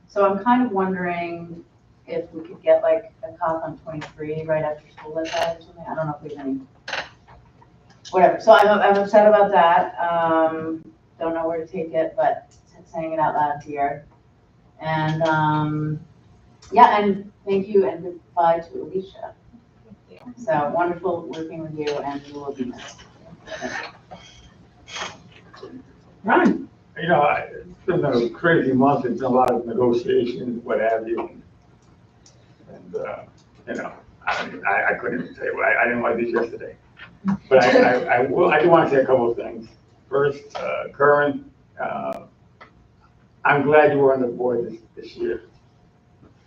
So I'm kind of wondering if we could get like a cop on 23 right after school like that or something. I don't know if we have any, whatever. So I'm upset about that. Don't know where to take it, but saying it out loud here. And yeah, and thank you and goodbye to Alicia. So wonderful working with you and you will be missed. Ron? You know, it's been a crazy month. It's been a lot of negotiations, what have you. And, you know, I couldn't even say, I didn't like this yesterday. But I do want to say a couple of things. First, Curran, I'm glad you were on the board this year.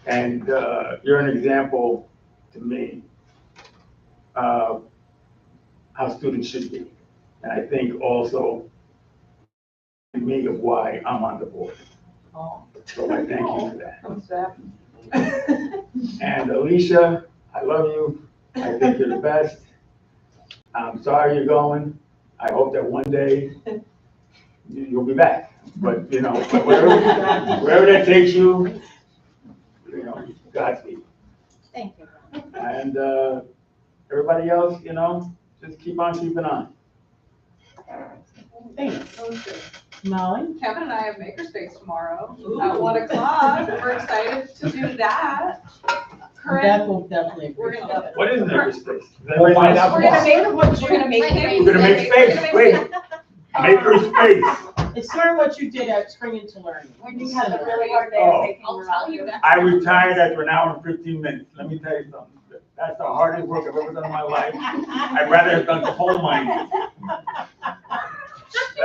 And you're an example to me of how students should be. And I think also me of why I'm on the board. So I thank you for that. And Alicia, I love you. I think you're the best. I'm sorry you're going. I hope that one day you'll be back. But, you know, wherever that takes you, you know, Godspeed. Thank you. And everybody else, you know, just keep on keeping on. Thanks. Molly? Kevin and I have Makerspace tomorrow at 1 o'clock. We're excited to do that. Beth will definitely We're appreciate gonna it. What is Makerspace? We'll find out We're gonna tomorrow. make, We're gonna make We're gonna make space, wait. Makerspace. It's sort of what you did at Spring Into Learning. When you have a really hard day Oh. of taking I'll your tell you that. I retired after an hour and 15 minutes. Let me tell you something. That's the hardest work I've ever done in my life. I'd rather have done coal mining.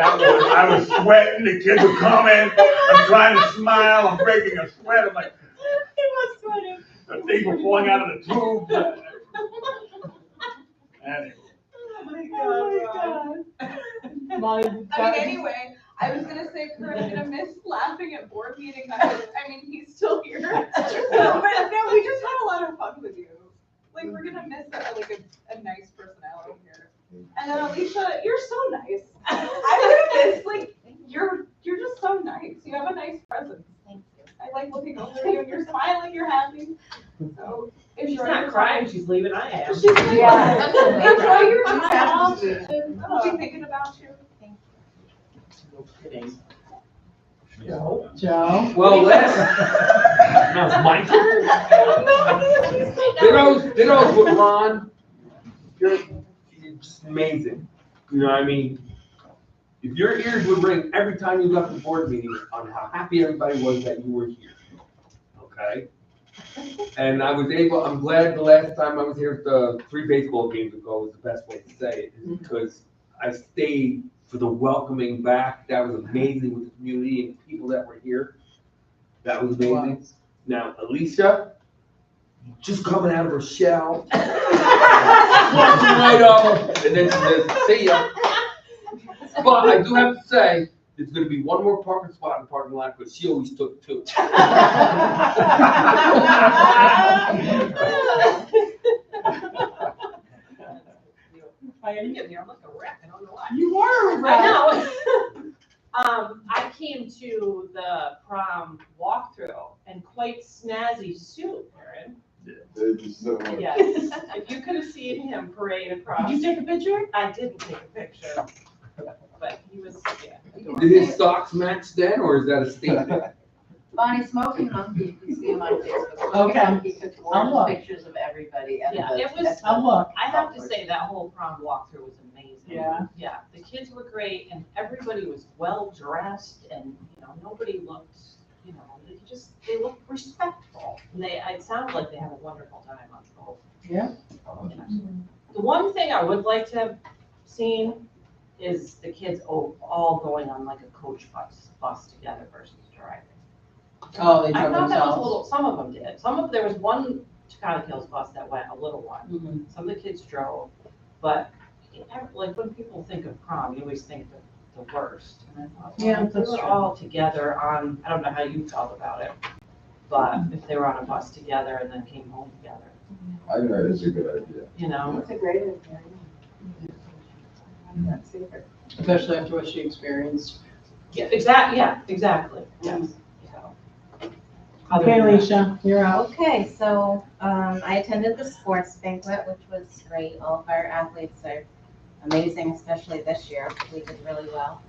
I was sweating, the kids were coming, I'm trying to smile, I'm breaking a sweat, I'm like, He was sweating. the things were falling out of the tube. Anyway. Oh my God. Molly, anyway, I was gonna say, Kurt, I'm gonna miss laughing at board meeting night. I mean, he's still here. But no, we just had a lot of fun with you. Like, we're gonna miss a nice personality here. And then Alicia, you're so nice. I like this, like, you're just so nice. You have a nice presence. Thank you. I like looking over you and you're smiling, you're happy. So She's not crying, she's leaving, I am. She's like, Yeah. enjoy your You time have off. to. We'll be thinking about you. No kidding. Joe? Joe? Well, Now it's my turn? Ditto's with Ron. You're just amazing. You know what I mean? If your ears would ring every time you left the board meeting on how happy everybody was that you were here. Okay? And I'm glad the last time I was here, the 3 baseball games ago was the best way to say it, is because I stayed for the welcoming back. That was amazing with the community and the people that were here. That was amazing. Now, Alicia, just coming out of her shell, walking right up, and then she says, see ya. But I do have to say, there's gonna be one more parking spot in the parking lot, because she always took two. I didn't get there, I'm like a wreck, I don't know why. You were, I right? know. I came to the prom walkthrough and quite snazzy suit, Aaron. Thank you so much. Yes, if you could have seen him parade across. Did you take a picture? I didn't take a picture, but he was, yeah. Did his socks match then, or is that a statement? Bonnie Smoking Monkey, you can see him on Facebook. Smoking Okay. Monkey took I'll look. gorgeous pictures of everybody at Yeah, the. it was- at the- I'll look. I have to say, that whole prom walkthrough was amazing. Yeah. Yeah, the kids were great and everybody was well dressed and, nobody looked, they looked respectful. And it sounded like they had a wonderful time on the whole. Yeah. The one thing I would like to have seen is the kids all going on like a coach bus together versus driving. Oh, they I drove thought that was a themselves. little, some of them did. There was one Chicana Hills bus that went, a little one. Mhm. Some of the kids drove, but like when people think of prom, you always think the worst. And I thought, Yeah, well, if they that's were true. all together on, I don't know how you felt about it, but if they were on a bus together and then came home together, I think that is a good idea. That's a great idea. That's super. Especially after what she experienced. Yeah, exactly, yes. So, other Okay, than that- Alicia, you're out. Okay, so I attended the sports banquet, which was great. All of our athletes are amazing, especially this year. We did really well.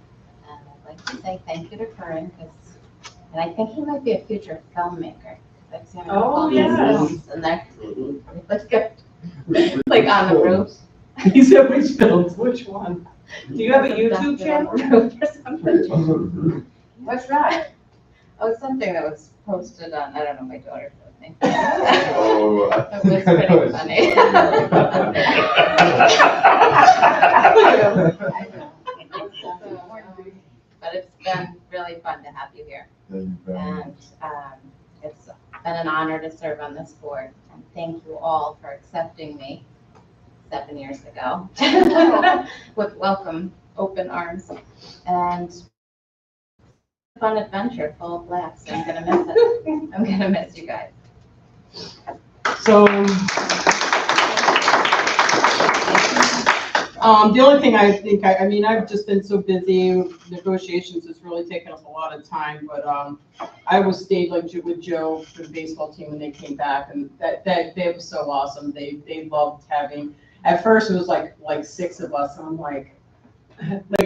And I'd like to say thank you to Curran, and I think he might be a future filmmaker. 'Cause I've seen him in all these yes. films, and they're looks good. Like on the roofs. You said which films? Which one? Do you have a YouTube channel? Or something. What's that? Oh, something that was posted on, I don't know, my daughter showed me. Oh, It was pretty funny. I know. But it's been really fun to have you here. Thank you very much. And it's been an honor to serve on this board. And thank you all for accepting me 7 years ago with welcome, open arms. And fun adventure full of laughs. I'm gonna miss it. I'm gonna miss you guys. So, the only thing I think, I mean, I've just been so busy, negotiations has really taken up a lot of time, but, I was stayed like with Joe for the baseball team when they came back, and that they were so awesome. They loved having, at first it was like 6 of us, and I'm like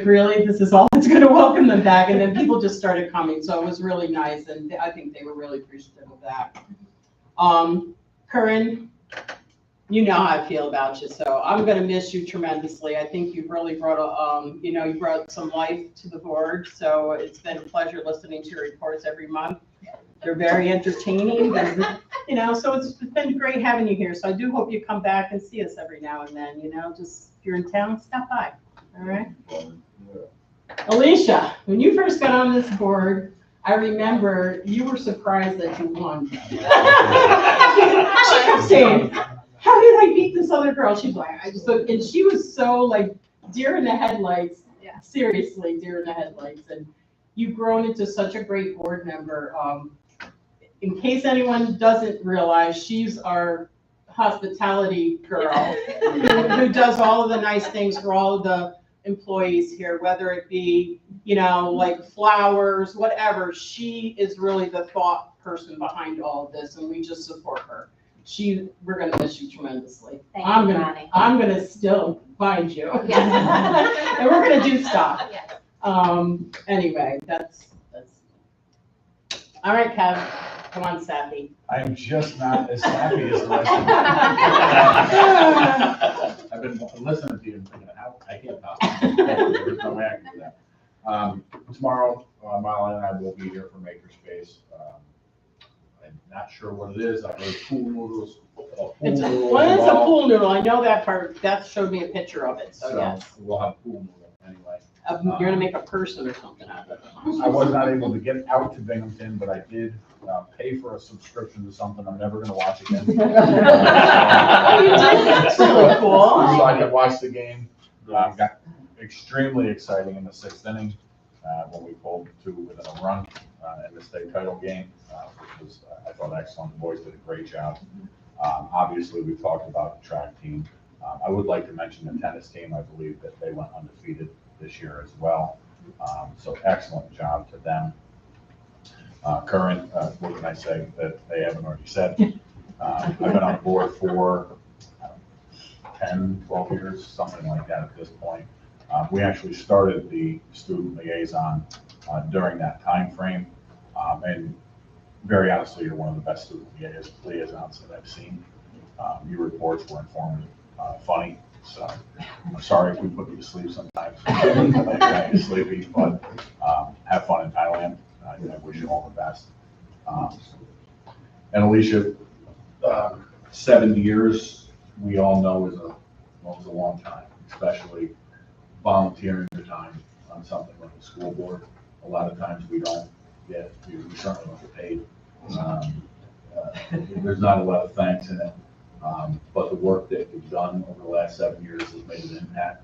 really, this is all that's gonna welcome them back, and then people just started coming, so it was really nice, and I think they were really appreciative of that. Curran, you know how I feel about you, so I'm gonna miss you tremendously. I think you've really brought you brought some life to the board, so it's been a pleasure listening to your reports every month. They're very entertaining, and, so it's been great having you here. So I do hope you come back and see us every now and then, just if you're in town, stop by, all right? Alicia, when you first got on this board, I remember you were surprised that you won. She kept saying, how did I beat this other girl? She's like, and she was so like deer in the headlights. Yeah. Seriously, deer in the headlights. And you've grown into such a great board member. In case anyone doesn't realize, she's our hospitality girl who does all of the nice things for all of the employees here, whether it be, like flowers, whatever. She is really the thought person behind all of this, and we just support her. We're gonna miss you tremendously. Thank you, Bonnie. I'm gonna still find you. Yes. And we're gonna do stuff. Yes. Anyway, that's. All right, Kev, come on, Sappy. I am just not as happy as the rest of you. I've been listening to you and thinking, I can't talk. There's no way I can do that. Tomorrow, Molly and I will be here for Makerspace. I'm not sure what it is. I heard pool noodles. It's a pool noodle. I know that part. That showed me a picture of it, so yes. We'll have pool noodle anyway. You're gonna make a person or something out of it. I was not able to get out to Binghamton, but I did pay for a subscription to something I'm never gonna watch again. That's really cool. So I could watch the game. Got extremely exciting in the sixth inning, when we pulled two within a run, in the state title game, which was, I thought, excellent. The boys did a great job. Obviously, we talked about the track team. I would like to mention the tennis team. I believe that they went undefeated this year as well. So excellent job to them. Current, what can I say that they haven't already said? I've been on board for 10, 12 years, something like that at this point. We actually started the student liaison during that time frame. And very honestly, you're one of the best student liaisons that I've seen. Your reports were informative, funny. So I'm sorry if we put you to sleep sometimes. You're sleepy, but have fun in Thailand. I wish you all the best. And Alicia, 7 years, we all know is a long time, especially volunteering your time on something like a school board. A lot of times we don't get, we certainly don't get paid. There's not a lot of thanks in it. But the work that you've done over the last 7 years has made an impact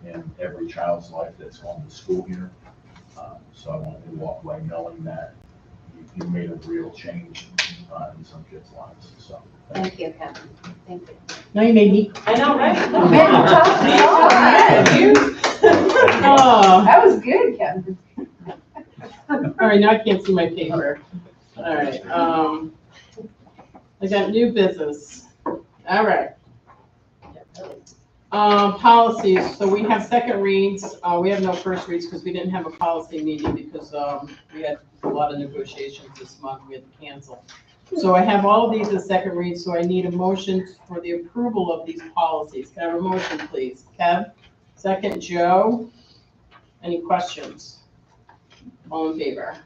in every child's life that's gone to school here. So I want you to walk away knowing that you made a real change in some kids' lives. So Thank you, Kevin. Thank you. Now you made me. I know, right? Oh. That was good, Kevin. All right, now I can't see my paper. All right, I got new business. All right. Policies, so we have second reads. We have no first reads because we didn't have a policy meeting because we had a lot of negotiations this month. We had to cancel. So I have all of these as second reads, so I need a motion for the approval of these policies. Can I have a motion, please? Kev? Second, Joe? Any questions? All in favor?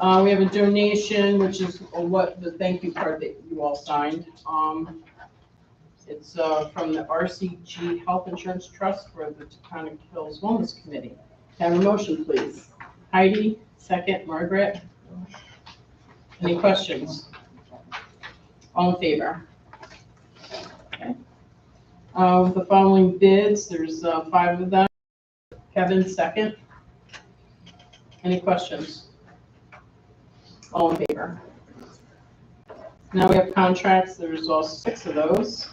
We have a donation, which is what the thank you card that you all signed. It's from the RCG Health Insurance Trust for the Taconic Hills Wellness Committee. Can I have a motion, please? Heidi, second, Margaret. Any questions? All in favor? Okay. The following bids, there's 5 of them. Kevin, second. Any questions? All in favor? Now we have contracts. There's all 6 of those.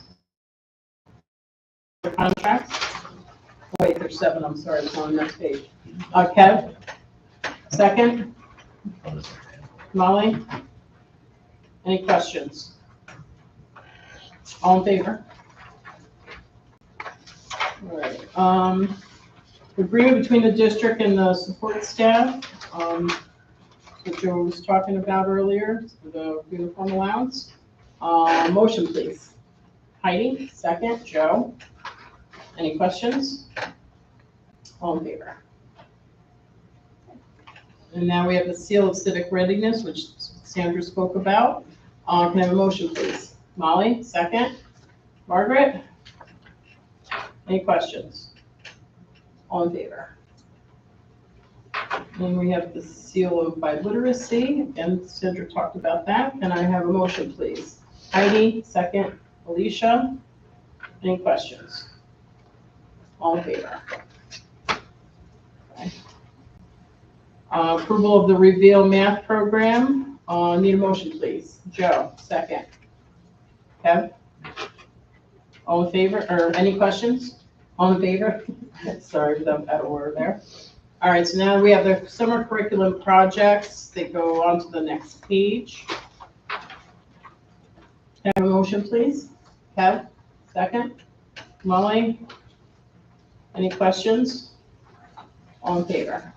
Contracts. Oh, wait, there's 7. I'm sorry, it's on the next page. Kev, second. Molly, any questions? All in favor? All right. Agreement between the district and the support staff. That Joe was talking about earlier, for the uniform allowance. Motion, please. Heidi, second. Joe, any questions? All in favor? And now we have the seal of civic readiness, which Sandra spoke about. Can I have a motion, please? Molly, second. Margaret, any questions? All in favor? And we have the seal of biliteracy, and Sandra talked about that. Can I have a motion, please? Heidi, second. Alicia, any questions? All in favor? Okay. Approval of the Reveal Math Program. Need a motion, please. Joe, second. Kev? All in favor, or any questions? All in favor? Sorry, without that order there. All right, so now we have the summer curriculum projects. They go on to the next page. Can I have a motion, please? Kev, second. Molly, any questions? All in favor?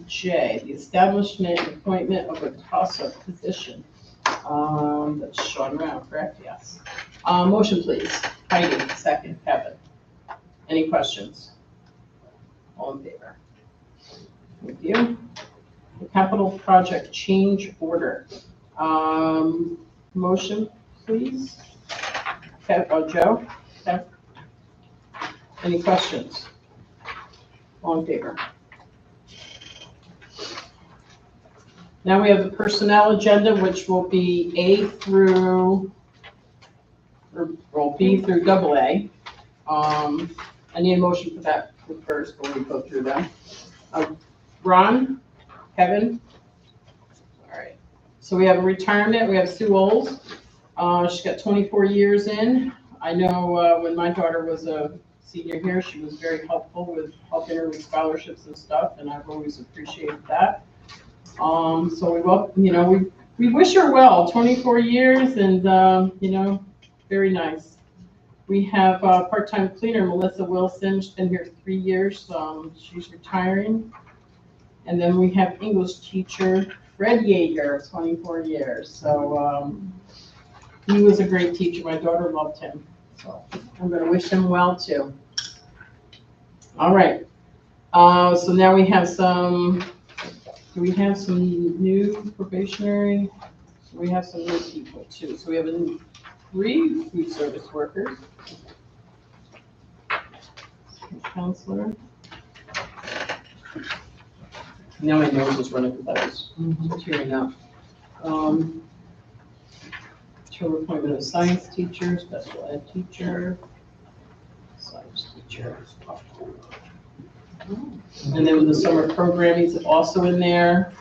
J, the establishment and appointment of a TASA position. That's Sean Rao, correct? Yes. Motion, please. Heidi, second. Kevin. Any questions? All in favor? Thank you. The capital project change order. Motion, please. Joe? Okay. Any questions? All in favor? Now we have the personnel agenda, which will be A through, or B through double A. I need a motion for that first before we go through them. Ron, Kevin? All right. So we have a retirement, we have Sue Oles. She's got 24 years in. I know when my daughter was a senior here, she was very helpful with helping her with scholarships and stuff, and I've always appreciated that. So we wish her well, 24 years, and, very nice. We have part-time cleaner Melissa Wilson. She's been here 3 years. She's retiring. And then we have English teacher Fred Yeager, 24 years. So he was a great teacher. My daughter loved him. So I'm going to wish him well too. All right. So now we have some new probationary? We have some new people too. So we have 3 food service workers. Counselor. Now my nose is running because I was tearing up. Term appointment of science teacher, special ed teacher, science teacher. And then with the summer programming is also in there.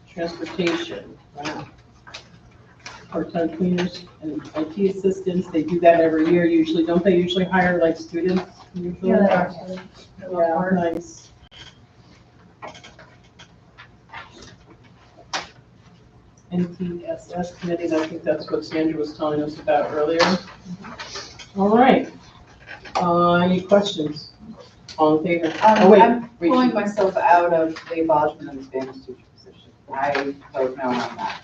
Transportation, wow. Part-time cleaners and IT assistants, they do that every year usually, don't they usually hire like students? Usually? Yeah, they actually. Yeah, nice. NTSS committee, I think that's what Sandra was telling us about earlier. All right. Any questions? All in favor? Oh, wait, I'm wait. pulling myself out of the abolishment of the Spanish teacher position. I vote no on that.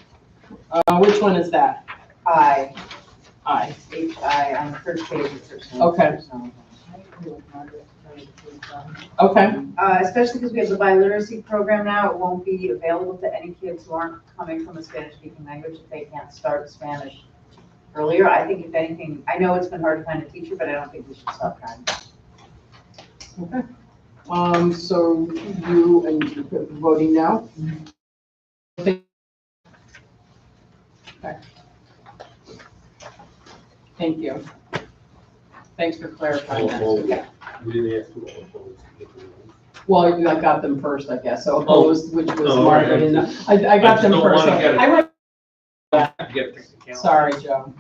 Which one is that? I, Aye. H-I, on the first page of personal. Okay. Okay. Especially because we have the biliteracy program now, it won't be available to any kids who aren't coming from a Spanish-speaking language if they can't start Spanish earlier. I think if anything, I know it's been hard to find a teacher, but I don't think we should stop trying. Okay. So you and voting now? Okay. Thank you. Thanks for clarifying that. We didn't ask for Well, I got them first, I guess, so opposed, which was Margaret, and I got them don't first. wanna get it. I went, Get it. sorry, Joe.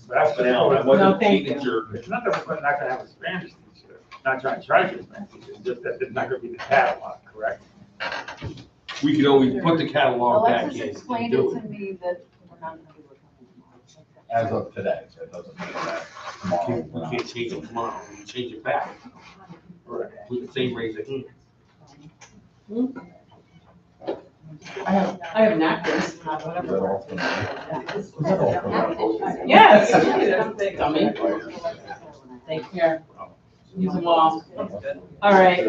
That's No, I No, wasn't thank cheating, you. sir. It's not that we're not gonna have a Spanish teacher, not trying to charge you a Spanish teacher, it's just that it's not gonna be the catalog, correct? We could always put the catalog back Alexis in explained and it do to it. me that we're not gonna be looking As of today, so it doesn't mean that tomorrow. We can't change it tomorrow, we can change it back. With the same raise of hand. I have napkins. Is that all for now? Is that all for now? Yes. Dummy. Take care. Use them all. All right,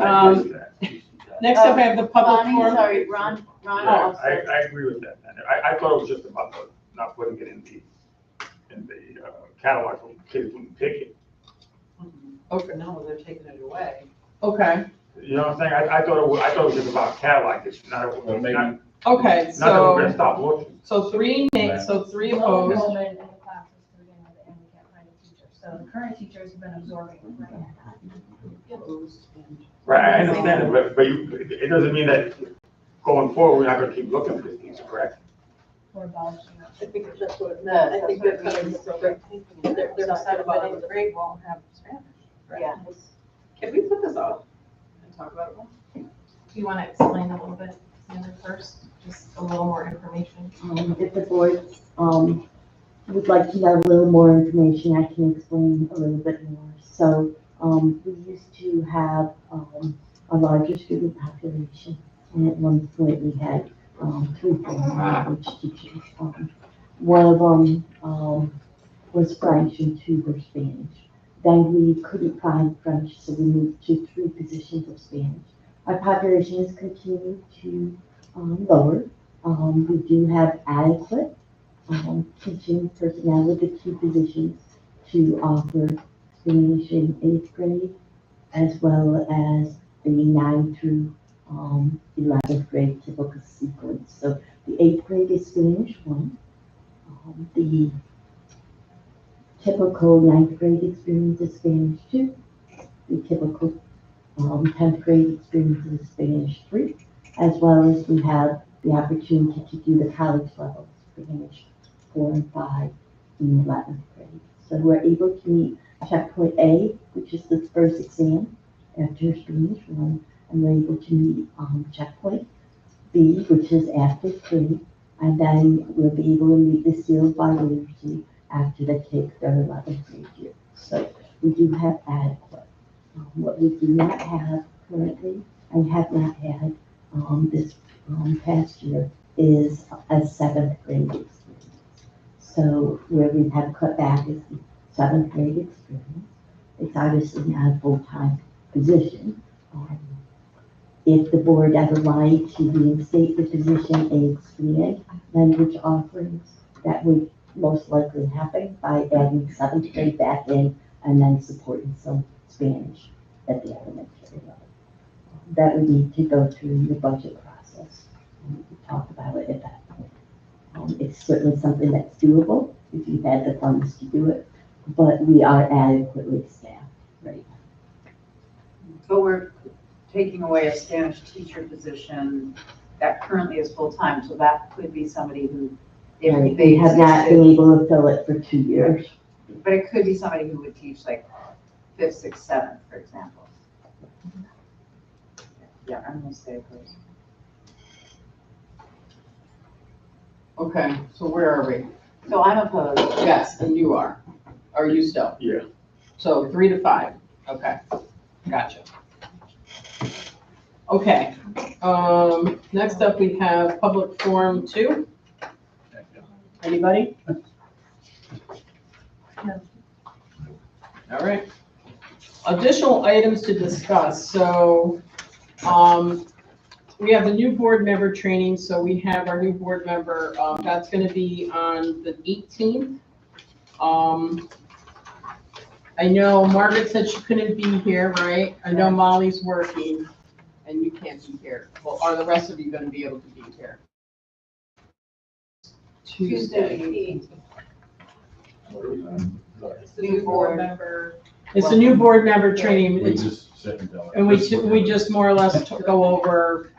next up I have the public Bonnie, forum. sorry, Ron Yeah, also. I agree with that. And I thought it was just about not putting it in the catalog so kids wouldn't pick it. Okay. No, they're taking it away. Okay, You know what I'm saying? I thought it was just about catalog, it's not, Well, maybe- not okay, that we're gonna so, stop looking. so 3 nays, so 3 No opposed. enrollment in the classes to begin with, and we can't find a teacher. So the current teachers have been absorbing. Right, I understand it, but it doesn't mean that going forward, we're not gonna keep looking for this teacher, correct? We're abolishing it. I think it's just what, No, I think that's they're what cutting it the they're deciding about eighth grade won't have Spanish. right? Yeah. Can we put this off and talk about it more? Do you want to explain a little bit, Sandra, first? Just a little more information. If the board, would like to have a little more information, I can explain a little bit more. So, we used to have, a larger student population, and at one point we had, 3 foreign language teachers. One of them, was French and 2 were Spanish. Then we couldn't find French, so we moved to 3 positions of Spanish. Our population has continued to lower. We do have adequate teaching personnel with the 2 positions to offer Spanish in 8th grade, as well as the 9th through 11th grade typical sequence. So the 8th grade is Spanish 1. The typical 9th grade experience is Spanish 2. The typical 10th grade experience is Spanish 3, as well as we have the opportunity to do the college level, Spanish 4 and 5 in 11th grade. So we're able to meet checkpoint A, which is the first exam after Spanish 1, and we're able to meet checkpoint B, which is after 3, and then we'll be able to meet the seal by literacy after they take their 11th grade year. So we do have adequate. What we do not have currently and have not had this past year is a 7th grade experience. So where we have cut back is the 7th grade experience. It's obviously not a full-time position. If the board ever wanted to reinstate the position in expanded language offerings, that would most likely happen by adding 7th grade back in and then supporting some Spanish at the elementary level. That would need to go through the budget process. We could talk about it at that point. It's certainly something that's doable if you had the funds to do it, but we are adequately staffed right now. But we're taking away a Spanish teacher position that currently is full-time, so that could be somebody who, if They have not been able to fill it for 2 years. But it could be somebody who would teach like 5th, 6th, 7th, for example. Yeah, I'm gonna say opposed. Okay, so where are we? So I'm opposed. Yes, and you are. Are you still? Yeah. So 3 to 5, okay, gotcha. Okay, next up we have public forum 2. Anybody? No. All right. Additional items to discuss, so, we have the new board member training, so we have our new board member, that's gonna be on the 18th. I know Margaret said she couldn't be here, right? I know Molly's working, and you can't be here. Well, are the rest of you gonna be able to be here? Tuesday. It's the new board member. It's a new board member training, We it's- just sit and tell it. and we just more or less go over,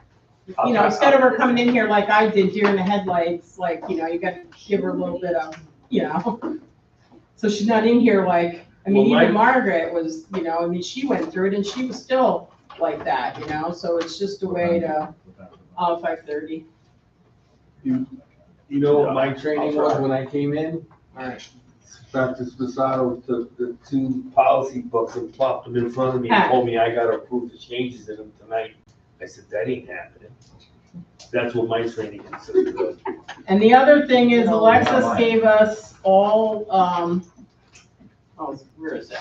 you know, instead of her coming in here like I did, deer in the headlights, like, you know, you gotta give her a little bit of, you know. So she's not in here like, I mean, Well, even Margaret was, you know, I mean, she went through it and she was still like that, you know, so it's just a way to, 5:30. You know what my training was when I came in? Alright. Dr. Spasato took the 2 policy books and plopped them in front of me and told me I gotta approve the changes in them tonight. I said, that ain't happening. That's what my training consisted of. And the other thing is Alexis gave us all, where is it?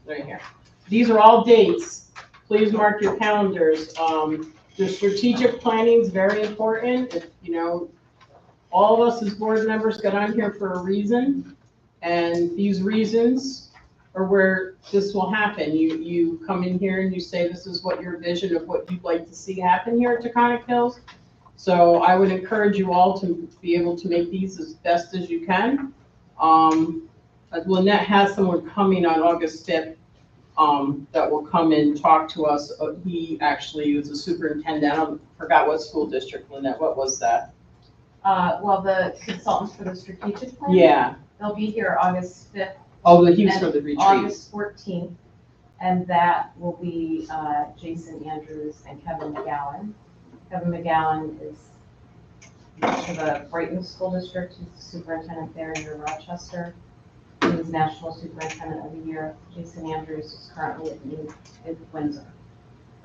Right here. These are all dates. Please mark your calendars. The strategic planning is very important. If, you know, all of us as board members got on here for a reason. And these reasons are where this will happen. You come in here and you say, this is what your vision of what you'd like to see happen here at Taconic Hills. So I would encourage you all to be able to make these as best as you can. Lynette has someone coming on August 5th that will come and talk to us. He actually is a superintendent. I forgot what school district, Lynette, what was that? Well, the consultants for the strategic plan. Yeah. They'll be here August 5th. Oh, he was and for the retreat. August 14th, and that will be Jason Andrews and Kevin McGowan. Kevin McGowan is for the Brighton School District. He's the superintendent there in Rochester. He was National Superintendent of the Year. Jason Andrews is currently at Windsor.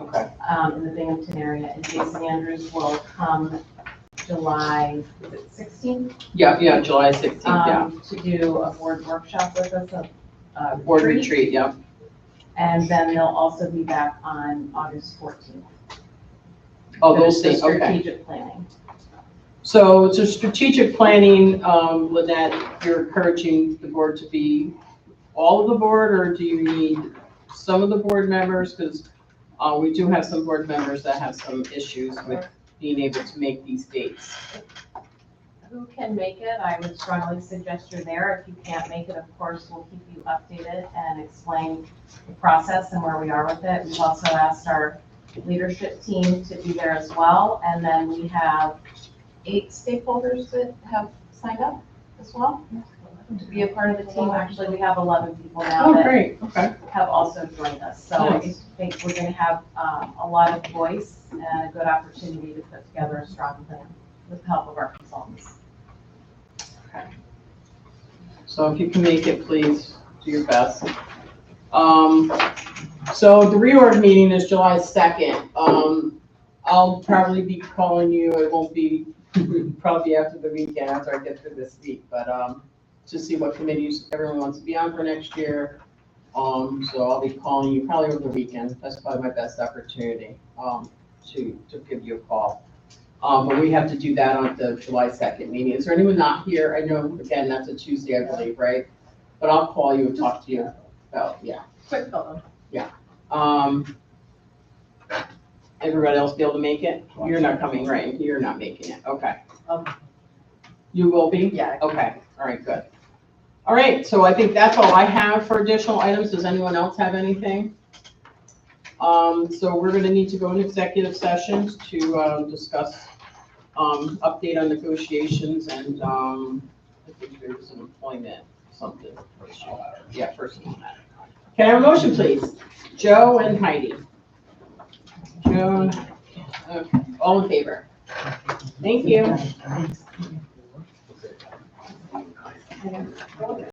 Okay. In the Binghamton area, and Jason Andrews will come July, is it 16th? Yeah, July 16th, yeah. To do a board workshop with us, a Board retreat, yeah. And then they'll also be back on August 14th. Oh, they'll Finish the see, okay. strategic planning. So it's a strategic planning, Lynette, you're encouraging the board to be all of the board, or do you need some of the board members? Because we do have some board members that have some issues with being able to make these dates. Who can make it? I would strongly suggest you're there. If you can't make it, of course, we'll keep you updated and explain the process and where we are with it. We've also asked our leadership team to be there as well. And then we have 8 stakeholders that have signed up as well to be a part of the team. Actually, we have 11 people now Oh, that great, okay. have also joined us. So I Nice. think we're going to have a lot of voice and a good opportunity to put together a strong plan with the help of our consultants. So if you can make it, please do your best. So the reorg meeting is July 2nd. I'll probably be calling you, it won't be, probably after the weekend, after I get through this week, but, to see what committees everyone wants to be on for next year. So I'll be calling you probably over the weekend. That's probably my best opportunity, to give you a call. But we have to do that on the July 2nd meeting. Is there anyone not here? I know, again, that's a Tuesday, I believe, right? But I'll call you and talk to you about, yeah. Quick phone. Everybody else be able to make it? You're not coming, right? You're not making it, okay. Okay. You will be? Yeah. Okay, all right, good. All right, so I think that's all I have for additional items. Does anyone else have anything? So we're gonna need to go into executive sessions to, discuss, update on negotiations and, I think there's an employment, something. Yeah, personal matter. Can I have a motion, please? Joe and Heidi. Joe, okay, all in favor? Thank you.